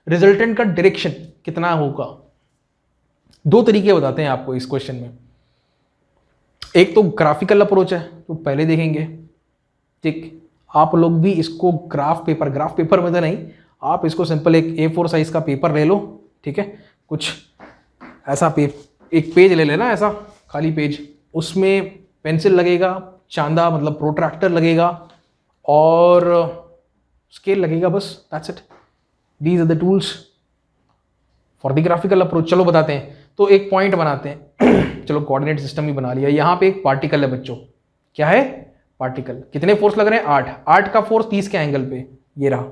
रिजल्टेंट का डायरेक्शन कितना होगा। दो तरीके बताते हैं आपको इस क्वेश्चन में, एक तो ग्राफिकल अप्रोच है तो पहले देखेंगे। ठीक, आप लोग भी इसको ग्राफ पेपर में तो नहीं, आप इसको सिंपल एक A4 साइज का पेपर ले लो। ठीक है, कुछ ऐसा एक पेज ले लेना, ऐसा खाली पेज, उसमें पेंसिल लगेगा, चांदा मतलब प्रोट्रैक्टर लगेगा और स्केल लगेगा, बस that's it. These are the tools for the graphical approach. चलो बताते हैं, तो एक पॉइंट बनाते हैं चलो कोऑर्डिनेट सिस्टम भी बना लिया। यहाँ पे एक पार्टिकल है बच्चों, क्या है पार्टिकल, कितने फोर्स लग रहे हैं 8, 8 का फोर्स 30 के एंगल पे, ये रहा,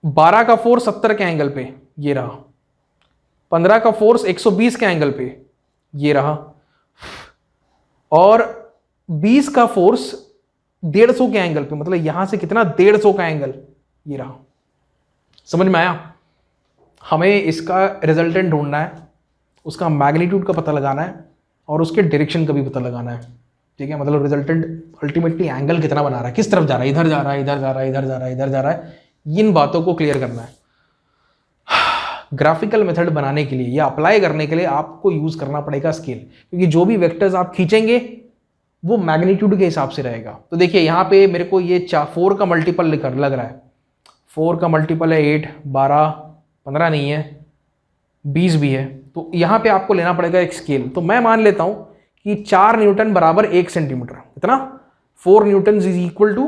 12 का फोर्स 70 के एंगल पे, ये रहा, 15 का फोर्स 120 के एंगल पे, ये रहा, और 20 का फोर्स 150 के एंगल पे, मतलब यहां से कितना 150 का एंगल, ये रहा। समझ में आया? हमें इसका रिजल्टेंट ढूंढना है, उसका मैग्नीट्यूड का पता लगाना है और उसके डायरेक्शन का भी पता लगाना है। ठीक है, मतलब रिजल्टेंट अल्टीमेटली एंगल कितना बना रहा है, किस तरफ जा रहा है, इधर जा रहा है, इधर जा रहा है, इधर जा रहा है, इधर जा रहा है, इन बातों को क्लियर करना है। ग्राफिकल मेथड बनाने के लिए या अप्लाई करने के लिए आपको यूज करना पड़ेगा स्केल, क्योंकि जो भी वेक्टर्स आप खींचेंगे वो मैग्नीट्यूड के हिसाब से रहेगा। तो देखिए यहाँ पे मेरे को ये 4 का मल्टीपल लग रहा है, 4 का मल्टीपल है 8, 12, 15 नहीं है, 20 भी है, तो यहाँ पे आपको लेना पड़ेगा एक स्केल। तो मैं मान लेता हूँ कि 4 न्यूटन बराबर 1 सेंटीमीटर, इतना 4 newton is equal to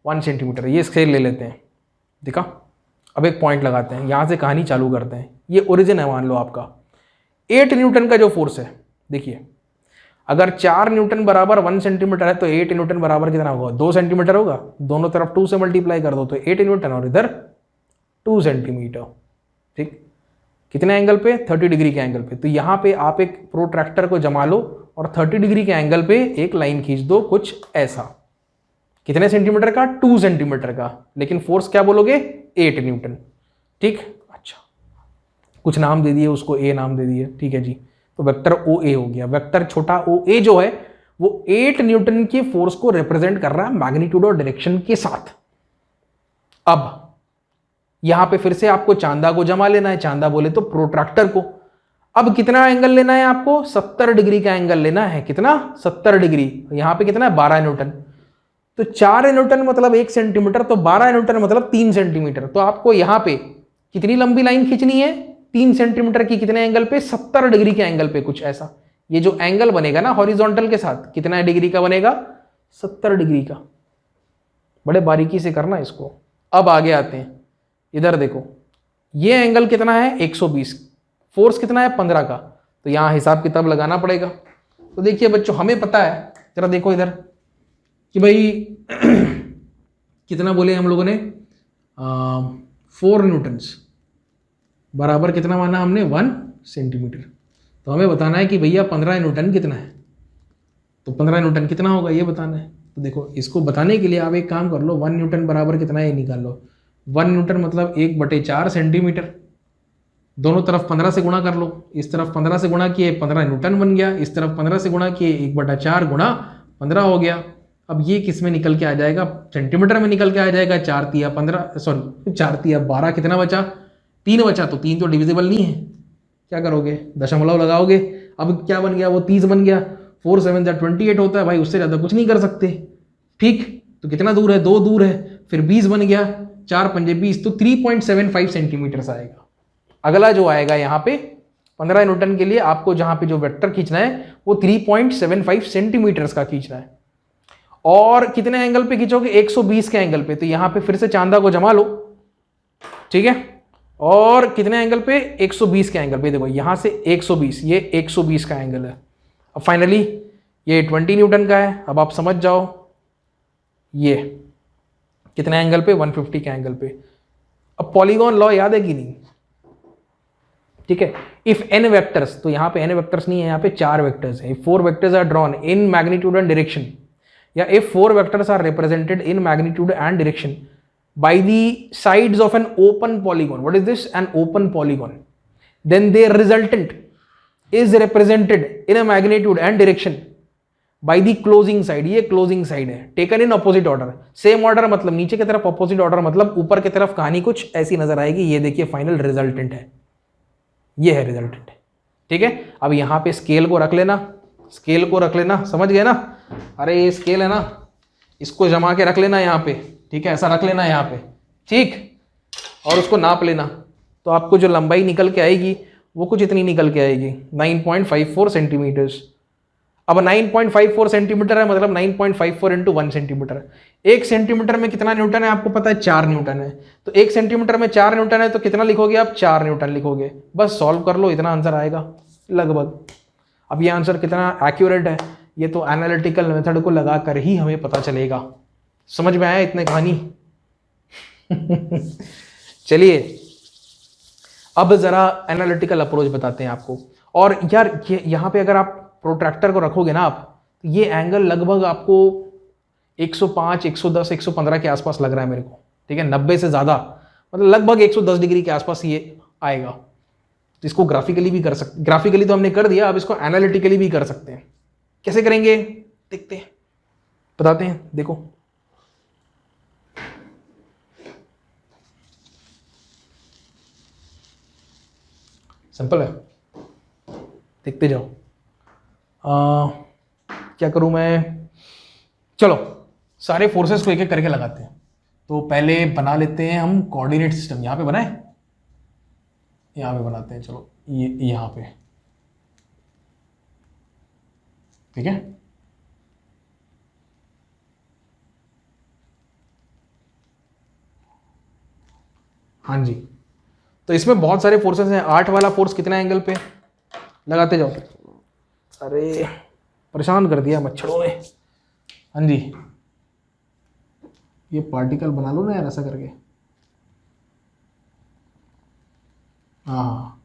1 centimetre, ये स्केल ले लेते हैं। देखा, अब एक पॉइंट लगाते हैं, यहाँ से कहानी चालू करते हैं। ये ओरिजिन है मान लो आपका, 8 न्यूटन का जो फोर्स है, देखिए अगर 4 न्यूटन बराबर 1 सेंटीमीटर है तो 8 न्यूटन बराबर कितना होगा, 2 सेंटीमीटर होगा। दोनों तरफ 2 से मल्टीप्लाई कर दो तो 8 न्यूटन और इधर 2 सेंटीमीटर। ठीक, कितने एंगल पे, 30 डिग्री के एंगल पे। तो यहाँ पे आप एक प्रोट्रैक्टर को जमा लो और 30 डिग्री के एंगल पे एक लाइन खींच दो, कुछ ऐसा। कितने सेंटीमीटर का, 2 सेंटीमीटर का, लेकिन फोर्स क्या बोलोगे, 8 न्यूटन। ठीक, अच्छा, कुछ नाम दे दिए उसको, ए नाम दे दिए, ठीक है जी। तो वेक्टर ओ ए हो गया। वेक्टर छोटा ओ ए जो है वो 8 न्यूटन के फोर्स को रिप्रेजेंट कर रहा है मैग्नीट्यूड और डायरेक्शन के साथ। अब यहां पे फिर से आपको चांदा को जमा लेना है, चांदा बोले तो प्रोट्रैक्टर को। अब कितना एंगल लेना है आपको, 70 डिग्री का एंगल लेना है। कितना, 70 डिग्री। यहां पे कितना है, 12 न्यूटन। तो 4 न्यूटन मतलब 1 सेंटीमीटर, तो 12 न्यूटन मतलब 3 सेंटीमीटर। तो आपको यहां पे कितनी लंबी लाइन खींचनी है, 3 सेंटीमीटर की, कितने एंगल पे, 70 डिग्री के एंगल पे, कुछ ऐसा। ये जो एंगल बनेगा ना हॉरिजॉन्टल के साथ, कितना डिग्री का बनेगा, 70 डिग्री का। बड़े बारीकी से करना इसको। अब आगे आते हैं, इधर देखो, ये एंगल कितना है, 120, फोर्स कितना है, 15 का। तो यहां हिसाब किताब लगाना पड़ेगा। तो देखिए बच्चों, हमें पता है, जरा देखो इधर कि भाई कितना बोले हम लोगों ने, 4 न्यूटन्स बराबर कितना माना हमने 1 सेंटीमीटर। तो हमें बताना है कि भैया 15 न्यूटन कितना है, तो 15 न्यूटन कितना होगा ये बताना है। तो देखो इसको बताने के लिए आप एक काम कर लो, 1 न्यूटन बराबर कितना है ये निकाल लो। 1 न्यूटन मतलब 1/4 सेंटीमीटर, दोनों तरफ 15 से गुणा कर लो। इस तरफ 15 से गुणा किए 15 न्यूटन बन गया, इस तरफ 15 से गुणा किए 1/4 गुणा 15 हो गया। अब ये किस में निकल के आ जाएगा, सेंटीमीटर में निकल के आ जाएगा। 4 तिया 15, सॉरी 4 तिया 12, कितना बचा 3 बचा, तो 3 तो डिविजिबल नहीं है, क्या करोगे दशमलव लगाओगे। अब क्या बन गया, वो 30 बन गया। 4 7 28 होता है भाई, उससे ज़्यादा कुछ नहीं कर सकते। ठीक, तो कितना दूर है, 2 दूर है, फिर 20 बन गया, 4 पंजे 20, तो 3.75 सेंटीमीटर आएगा। अगला जो आएगा यहाँ पे 15 न्यूटन के लिए आपको जहाँ पे जो वेक्टर खींचना है वो 3.75 सेंटीमीटर्स का खींचना है। और कितने एंगल पे खींचोगे, 120 के एंगल पे। तो यहाँ पे फिर से चांदा को जमा लो, ठीक है। और कितने एंगल पे, 120 के एंगल पे। देखो यहाँ से 120, ये 120 का एंगल है। अब फाइनली ये 20 न्यूटन का है। अब आप समझ जाओ ये कितने एंगल पे, 150 के एंगल पे। अब पॉलीगॉन लॉ याद है कि नहीं, ठीक है। इफ n वेक्टर्स, तो यहाँ पे n वेक्टर्स नहीं है, यहाँ पे 4 वेक्टर्स है। If 4 vectors are drawn in magnitude and direction, या if 4 vectors are represented in magnitude and direction by the sides of an open polygon. What is this? An open polygon. Then their resultant is represented in a magnitude and direction by the closing side. ये closing side है, taken in opposite order. Same order मतलब नीचे की तरफ, opposite order मतलब ऊपर की तरफ कहानी कुछ ऐसी नजर आएगी। ये देखिए फाइनल रिजल्टेंट है, ये है रिजल्टेंट, ठीक है। अब यहाँ पे स्केल को रख लेना, स्केल को रख लेना, समझ गए ना। अरे ये स्केल है ना, इसको जमा के रख लेना यहाँ पे, ठीक है, ऐसा रख लेना यहाँ पे, ठीक। और उसको नाप लेना, तो आपको जो लंबाई निकल के आएगी वो कुछ इतनी निकल के आएगी, 9.54 सेंटीमीटर्स। अब 9.54 सेंटीमीटर है मतलब 9.54 इंटू 1 सेंटीमीटर। 1 सेंटीमीटर में कितना न्यूटन है आपको पता है, 4 न्यूटन है। तो 1 सेंटीमीटर में 4 न्यूटन है, तो कितना लिखोगे आप, 4 न्यूटन लिखोगे। बस सॉल्व कर लो, इतना आंसर आएगा लगभग। अब ये आंसर कितना एक्यूरेट है, ये तो एनालिटिकल मेथड को लगा कर ही हमें पता चलेगा। समझ में आया इतने कहानी? चलिए अब जरा एनालिटिकल अप्रोच बताते हैं आपको। और यार यहाँ पे अगर आप प्रोट्रैक्टर को रखोगे ना आप, तो ये एंगल लगभग आपको 105, 110, 115 के आसपास लग रहा है मेरे को, ठीक है। 90 से ज़्यादा मतलब लगभग 110 डिग्री के आसपास ये आएगा। तो इसको ग्राफिकली भी कर सकते, ग्राफिकली तो हमने कर दिया, अब इसको एनालिटिकली भी कर सकते हैं। कैसे करेंगे देखते हैं, बताते हैं। देखो सिंपल है, देखते जाओ। क्या करूं मैं, चलो सारे फोर्सेस को एक एक करके लगाते हैं। तो पहले बना लेते हैं हम कोऑर्डिनेट सिस्टम। यहाँ पे बनाए, यहाँ पे बनाते हैं, चलो ये यहाँ पे, ठीक है। हाँ जी, तो इसमें बहुत सारे फोर्सेस हैं। 8 वाला फोर्स कितना एंगल पे, लगाते जाओ। अरे परेशान कर दिया मच्छरों ने। हाँ जी, ये पार्टिकल बना लो ना यार ऐसा करके। हाँ,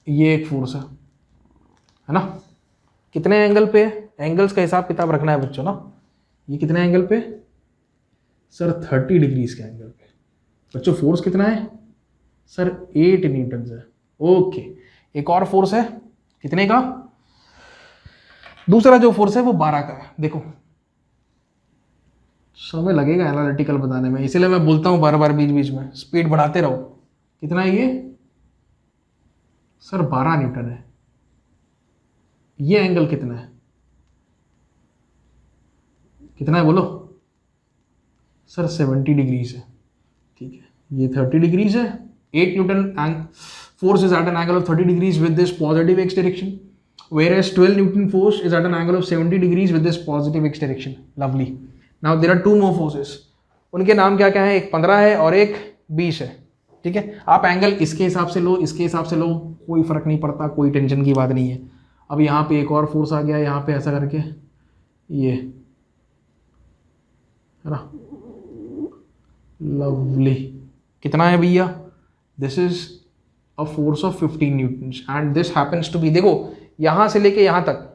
ये एक फोर्स है ना। कितने एंगल पे, एंगल्स का हिसाब किताब रखना है बच्चों ना। ये कितने एंगल पे सर, 30 डिग्रीज के एंगल पे। बच्चों फोर्स कितना है सर, 8 न्यूटन है। ओके, एक और फोर्स है कितने का, दूसरा जो फोर्स है वो 12 का है। देखो समय लगेगा एनालिटिकल बताने में, इसलिए मैं बोलता हूं बार बार बीच बीच में, स्पीड बढ़ाते रहो। कितना है ये सर, 12 न्यूटन है। ये एंगल कितना है, कितना है बोलो सर, 70 डिग्रीज है, ठीक है। ये 30 डिग्रीज है, 8 Newton force is at an angle of 30 degrees with this positive x direction, whereas 12 Newton force is at an angle of 70 degrees with this positive x direction. Lovely. Now there are two more forces. उनके नाम क्या क्या है, एक 15 है और एक 20 है, ठीक है। आप एंगल इसके हिसाब से लो, इसके हिसाब से लो, कोई फर्क नहीं पड़ता, कोई टेंशन की बात नहीं है। अब यहाँ पे एक और फोर्स आ गया, यहाँ पे ऐसा करके ये है ना, लवली। कितना है भैया, this is a force of 15 newtons and this happens to be, देखो यहां से लेके यहां तक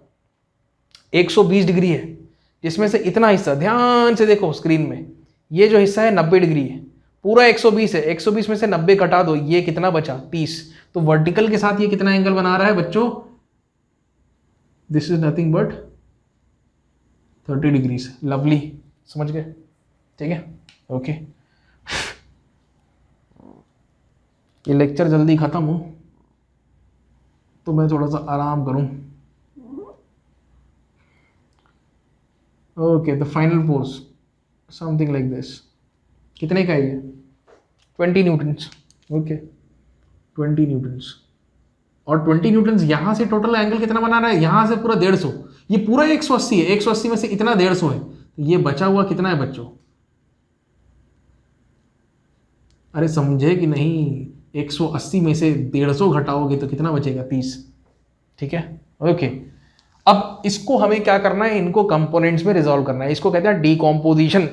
120 डिग्री है, जिसमें से इतना हिस्सा ध्यान से देखो स्क्रीन में, ये जो हिस्सा है 90 डिग्री है, पूरा 120 है, 120 में से 90 घटा दो, ये कितना बचा 30। तो वर्टिकल के साथ ये कितना एंगल बना रहा है बच्चों, this is nothing but 30 degrees. Lovely, समझ गए, ठीक है, ओके। ये लेक्चर जल्दी खत्म हो तो मैं थोड़ा सा आराम करूं। Okay, the final force something like this, कितने का है ये, 20 न्यूटन्स। ओके, 20 न्यूटन्स, और 20 न्यूटन्स यहां से टोटल एंगल कितना बना रहा है, यहां से पूरा 150, ये पूरा 180 है, 180 में से इतना 150 है, तो ये बचा हुआ कितना है बच्चों, अरे समझे कि नहीं, 180 में से 150 घटाओगे तो कितना बचेगा 30, ठीक है, ओके। अब इसको हमें क्या करना है, इनको कंपोनेंट्स में रिजॉल्व करना है, इसको कहते हैं डीकॉम्पोजिशन,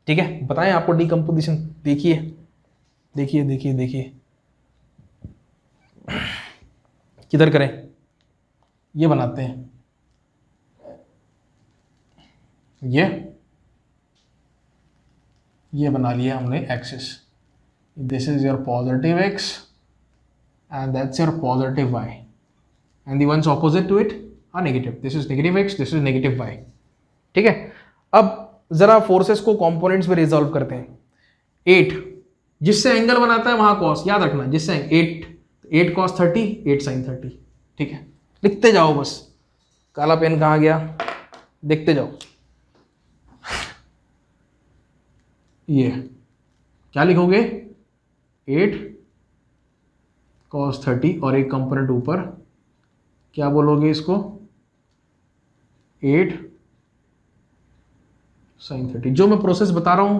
ठीक है। बताएं आपको डीकम्पोजिशन, देखिए देखिए देखिए देखिए, किधर करें, ये बनाते हैं, ये बना लिया हमने axis, this is your positive x and that's your positive y and the ones opposite to it are negative, this is negative x, this is negative y, ठीक है। अब जरा फोर्सेस को कंपोनेंट्स में रिजॉल्व करते हैं। 8 जिससे एंगल बनाता है वहां कॉस याद रखना, जिससे 8 cos 30, 8 sin 30, ठीक है। लिखते जाओ बस, काला पेन कहाँ गया, देखते जाओ। ये क्या लिखोगे, 8 cos 30 और एक कंपोनेंट ऊपर, क्या बोलोगे इसको, 8 sin 30। जो मैं प्रोसेस बता रहा हूं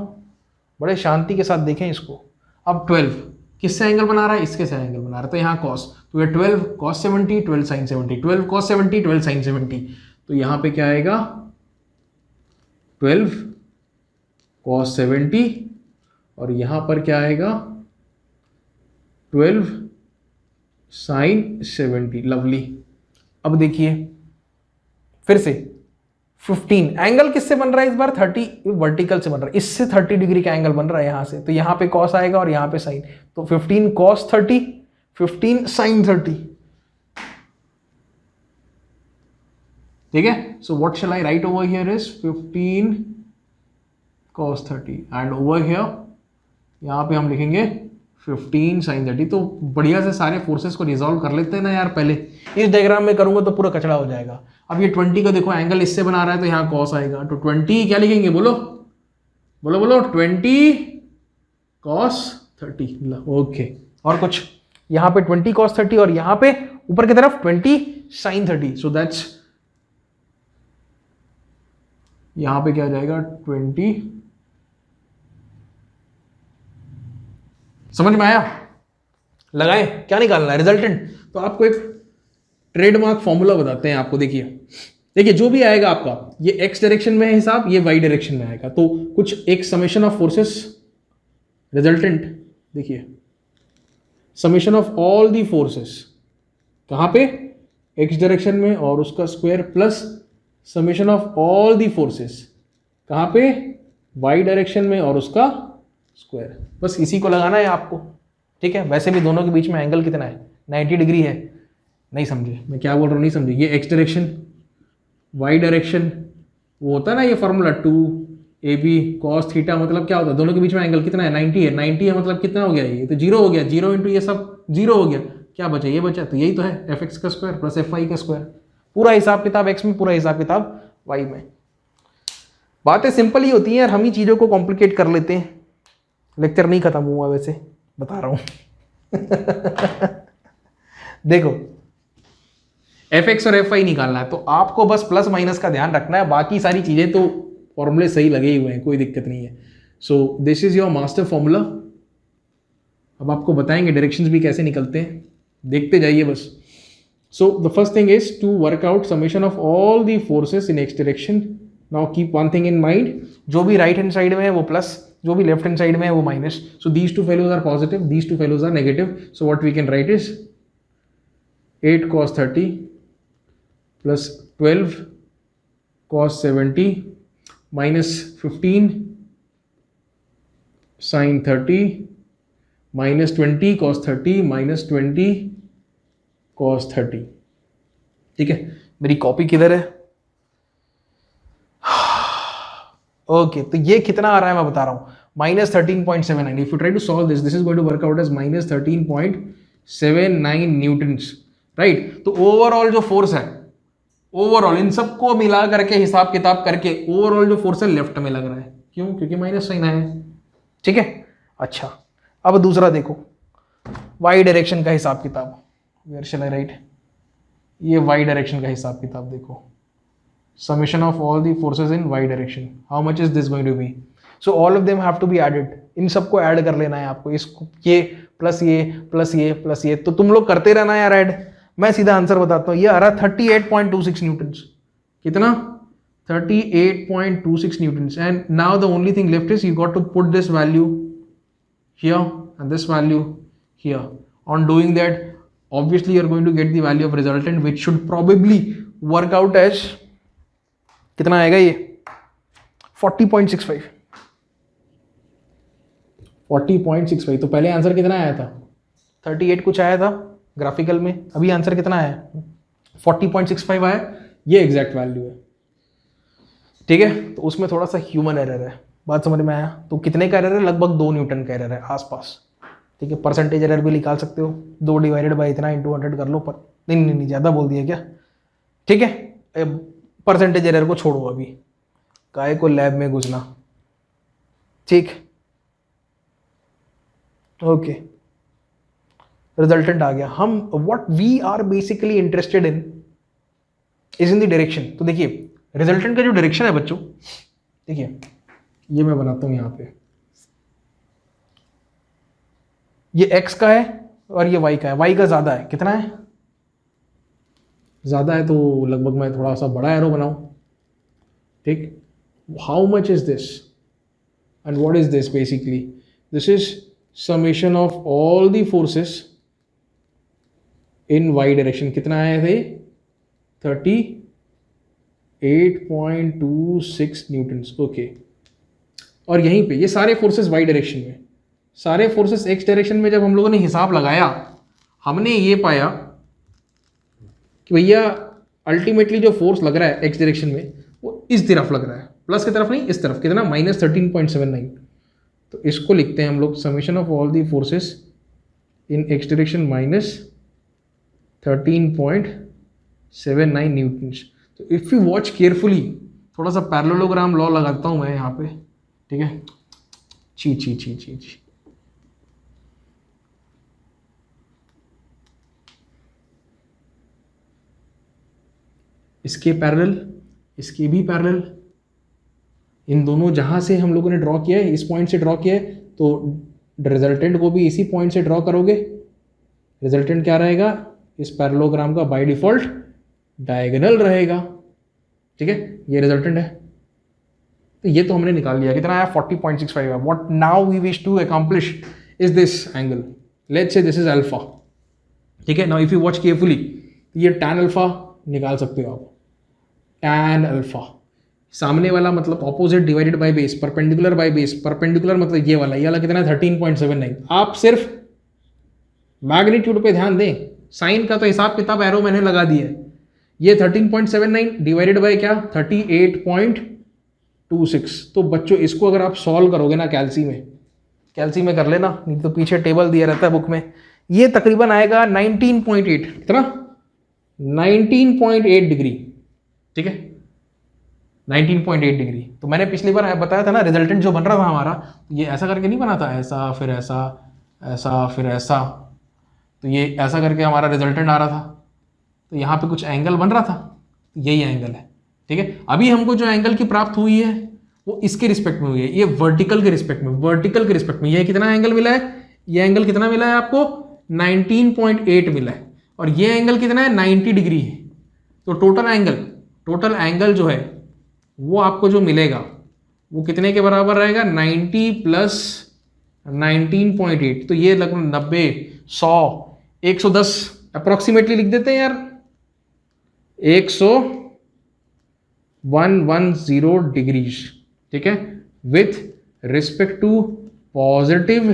बड़े शांति के साथ देखें इसको। अब 12 किससे एंगल बना रहा है, इसके से एंगल बना रहा है, तो यहाँ cos, तो ये 12 cos 70, 12 sin 70, 12 cos 70, 12 sin 70, तो यहाँ पे क्या आएगा 12 cos 70 और यहाँ पर क्या आएगा 12 sin 70। लवली। अब देखिए फिर से 15 एंगल किससे बन रहा है इस बार, 30 वर्टिकल से बन रहा है, इससे 30 डिग्री का एंगल बन रहा है यहां से, तो यहां पे cos आएगा और यहां पे sin, तो 15 cos 30, 15 sin 30, ठीक है। So what shell I right over here is 15 cos 30 and over here यहां पे हम लिखेंगे 15 sin 30। तो बढ़िया से सारे फोर्सेस को रिजॉल्व कर लेते हैं ना यार, पहले इस डायग्राम में करूंगा तो पूरा कचड़ा हो जाएगा। अब ये 20 का देखो एंगल इससे बना रहा है तो यहाँ cos आएगा, तो 20 क्या लिखेंगे, बोलो बोलो बोलो, 20 cos 30, ओके। और कुछ यहाँ पे 20 cos 30 और यहाँ पे ऊपर की तरफ 20 sin 30, सो दैट्स यहाँ पे क्या जाएगा 20, समझ में आया, लगाएं, क्या निकालना है रिजल्टेंट। तो आपको एक ट्रेडमार्क फॉर्मूला बताते हैं आपको, देखिए जो भी आएगा आपका, ये एक्स डायरेक्शन में है हिसाब, ये वाई डायरेक्शन में आएगा, तो कुछ एक समेशन ऑफ फोर्सेस रिजल्टेंट, देखिए summation of all the forces कहाँ पे, एक्स डायरेक्शन में और उसका square plus summation of all the forces कहाँ पे, वाई डायरेक्शन में और उसका स्क्वायर, बस इसी को लगाना है आपको, ठीक है। वैसे भी दोनों के बीच में एंगल कितना है, 90 डिग्री है, नहीं समझे मैं क्या बोल रहा हूँ, नहीं समझे, ये एक्स डायरेक्शन, वाई डायरेक्शन, वो होता है ना ये फॉर्मूला 2ab cos थीटा, मतलब क्या होता है, दोनों के बीच में एंगल कितना है, 90 है, 90 है मतलब कितना हो गया, ये तो 0 हो गया, 0 इंटू ये सब 0 हो गया, क्या बचा, ये बचा, तो यही तो है fx का स्क्वायर प्लस fy का स्क्वायर, पूरा हिसाब किताब x में, पूरा हिसाब किताब y में। बातें सिंपल ही होती हैं यार, हम ही चीज़ों को कॉम्प्लिकेट कर लेते हैं। लेक्चर नहीं खत्म हुआ वैसे, बता रहा हूँ देखो fx और fy निकालना है, तो आपको बस प्लस माइनस का ध्यान रखना है, बाकी सारी चीज़ें तो फॉर्मूले सही लगे ही हुए हैं, कोई दिक्कत नहीं है। So this is your master formula. अब आपको बताएंगे डायरेक्शंस भी कैसे निकलते हैं, देखते जाइए बस। So the first thing is to work out summation of all the forces in x direction now keep one thing in mind, जो भी राइट हैंड साइड में है वो प्लस, जो भी लेफ्ट हैंड साइड में है वो minus. So these two values are positive, these two values are negative. So what we can write is 8 cos 30 plus 12 cos 70 minus 15 sin 30 minus 20 cos 30 minus 20 cos 30. ठीक है, मेरी copy किधर है? Okay, तो ये कितना आ रहा है मैं बता रहा हूं, -13.79. If you try to solve this, this is going to work out as -13.79 newtons, right. तो ओवरऑल जो फोर्स है, ओवरऑल इन सबको मिला करके हिसाब किताब करके ओवरऑल जो फोर्स है लेफ्ट में लग रहा है. क्यों? क्योंकि माइनस साइन आया है. ठीक है, अच्छा. अब दूसरा देखो, वाई डायरेक्शन का हिसाब किताब. Where shall I write? ये वाई डायरेक्शन का हिसाब किताब देखो. Summation of all the forces in Y direction, how much is this going to be? So all of them have to be added. इन सबको ऐड कर लेना है आपको, इसको ये प्लस ये प्लस ये प्लस ये. तो तुम लोग करते रहना यार ऐड. मैं सीधा आंसर बताता हूँ. ये आ रहा 38.26 न्यूटन्स. कितना? 38.26 newtons. And now the only thing left is you got to put this value here and this value here. On doing that obviously you are going to get the value of resultant which should probably work out as कितना आएगा ये 40.65. 40.65. तो पहले answer कितना आया था? 38 कुछ आया था ग्राफिकल में. अभी आंसर कितना आया? 40.65 आया. ये एग्जैक्ट वैल्यू है. ठीक है, तो उसमें थोड़ा सा ह्यूमन एरर है. बात समझ में आया? तो कितने का एरर है? लगभग 2 न्यूटन का एरर है आसपास. ठीक है, परसेंटेज एरर भी निकाल सकते हो. 2 डिवाइडेड बाई इतना इंटू 100 कर लो. पर नहीं ज़्यादा बोल दिया क्या? ठीक है, परसेंटेज एरर को छोड़ो अभी, काहे को लैब में घुसना. ठीक, ओके. रिजल्टेंट आ गया. हम what we are basically interested in is in the direction. तो देखिए रिजल्टेंट का जो डायरेक्शन है बच्चों, देखिए ये मैं बनाता हूं यहां पे. ये x का है और ये y का है. y का ज़्यादा है. कितना है? ज़्यादा है, तो लगभग मैं थोड़ा सा बड़ा एरो बनाऊं. ठीक, how much is this and what is this? Basically this is summation of all the forces in y direction. कितना आया थे? 38.26 न्यूटन्स. ओके, और यहीं पे ये सारे फोर्सेस y डायरेक्शन में, सारे फोर्सेस x डायरेक्शन में. जब हम लोगों ने हिसाब लगाया, हमने ये पाया कि भैया अल्टीमेटली जो फोर्स लग रहा है x डायरेक्शन में वो इस तरफ लग रहा है, प्लस की तरफ नहीं, इस तरफ. कितना? -13.79. तो इसको लिखते हैं हम लोग summation of all the forces in x direction -13.79 Newton's. तो इफ यू वॉच केयरफुली, थोड़ा सा पैरेललोग्राम लॉ लगाता हूँ मैं यहाँ पे. ठीक है, ची. इसके पैरेलल, इसके भी पैरेलल, इन दोनों जहां से हम लोगों ने ड्रॉ किया है, इस पॉइंट से ड्रॉ किया है, तो रिजल्टेंट को भी इसी पॉइंट से ड्रॉ करोगे. रिजल्टेंट क्या रहेगा? इस पैरेललोग्राम का बाय डिफॉल्ट डायगोनल रहेगा. ठीक है, ये रिजल्टेंट है. तो ये तो हमने निकाल लिया. कितना आया? 40.65 है. What now we wish to accomplish is this angle. Let's say this is alpha. ठीक है, now if you watch carefully, ये tan अल्फा निकाल सकते हो आप. tan अल्फा सामने वाला मतलब opposite divided by base, perpendicular by base. Perpendicular मतलब ये वाला कितना है? 13.79. आप सिर्फ मैग्नीट्यूड पे ध्यान दें. साइन का तो हिसाब किताब एरो मैंने लगा दिया है. ये 13.79 डिवाइडेड बाय क्या? 38.26. तो बच्चों इसको अगर आप सॉल्व करोगे ना कैल्सी में कर लेना, नहीं तो पीछे टेबल दिया रहता है बुक में. ये तकरीबन आएगा 19.8. कितना? 19.8 डिग्री. ठीक है, 19.8 डिग्री. तो मैंने पिछली बार बताया था ना, रिजल्टेंट जो बन रहा था हमारा, ये ऐसा करके नहीं बना था, ऐसा फिर ऐसा, ऐसा फिर ऐसा. तो ये ऐसा करके हमारा रिजल्टेंट आ रहा था. तो यहाँ पे कुछ एंगल बन रहा था, यही एंगल है. ठीक है, अभी हमको जो एंगल की प्राप्त हुई है वो इसके रिस्पेक्ट में हुई है. ये वर्टिकल के रिस्पेक्ट में. ये कितना एंगल मिला है? ये एंगल कितना मिला है आपको? 19.8 मिला है. और ये एंगल कितना है? 90 डिग्री है. तो टोटल एंगल जो है वो आपको जो मिलेगा वो कितने के बराबर रहेगा, 90 प्लस 19.8, तो ये लगभग 90, 100, 110 अप्रोक्सीमेटली लिख देते हैं यार, 110 डिग्रीज, ठीक है, with respect to positive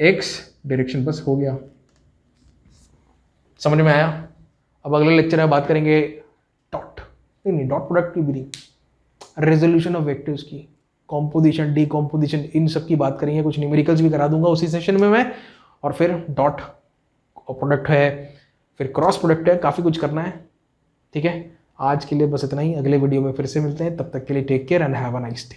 x direction. बस हो गया, समझ में आया। अब अगले लेक्चर में बात करेंगे डॉट, नहीं डॉट प्रोडक्ट की भी नहीं, रेजोल्यूशन ऑफ वेक्टर्स की, कॉम्पोजिशन, डीकॉम्पोजिशन, इन सब की बात करेंगे, कुछ न्यूमेरिकल्स भी करा दूंगा उसी सेशन में मैं, और फिर डॉट प्रोडक्ट है, फिर क्रॉस प्रोडक्ट है, काफ़ी कुछ करना है, ठीक है। आज के लिए बस इतना ही, अगले वीडियो में फिर से मिलते हैं, तब तक के लिए take care and have a nice day.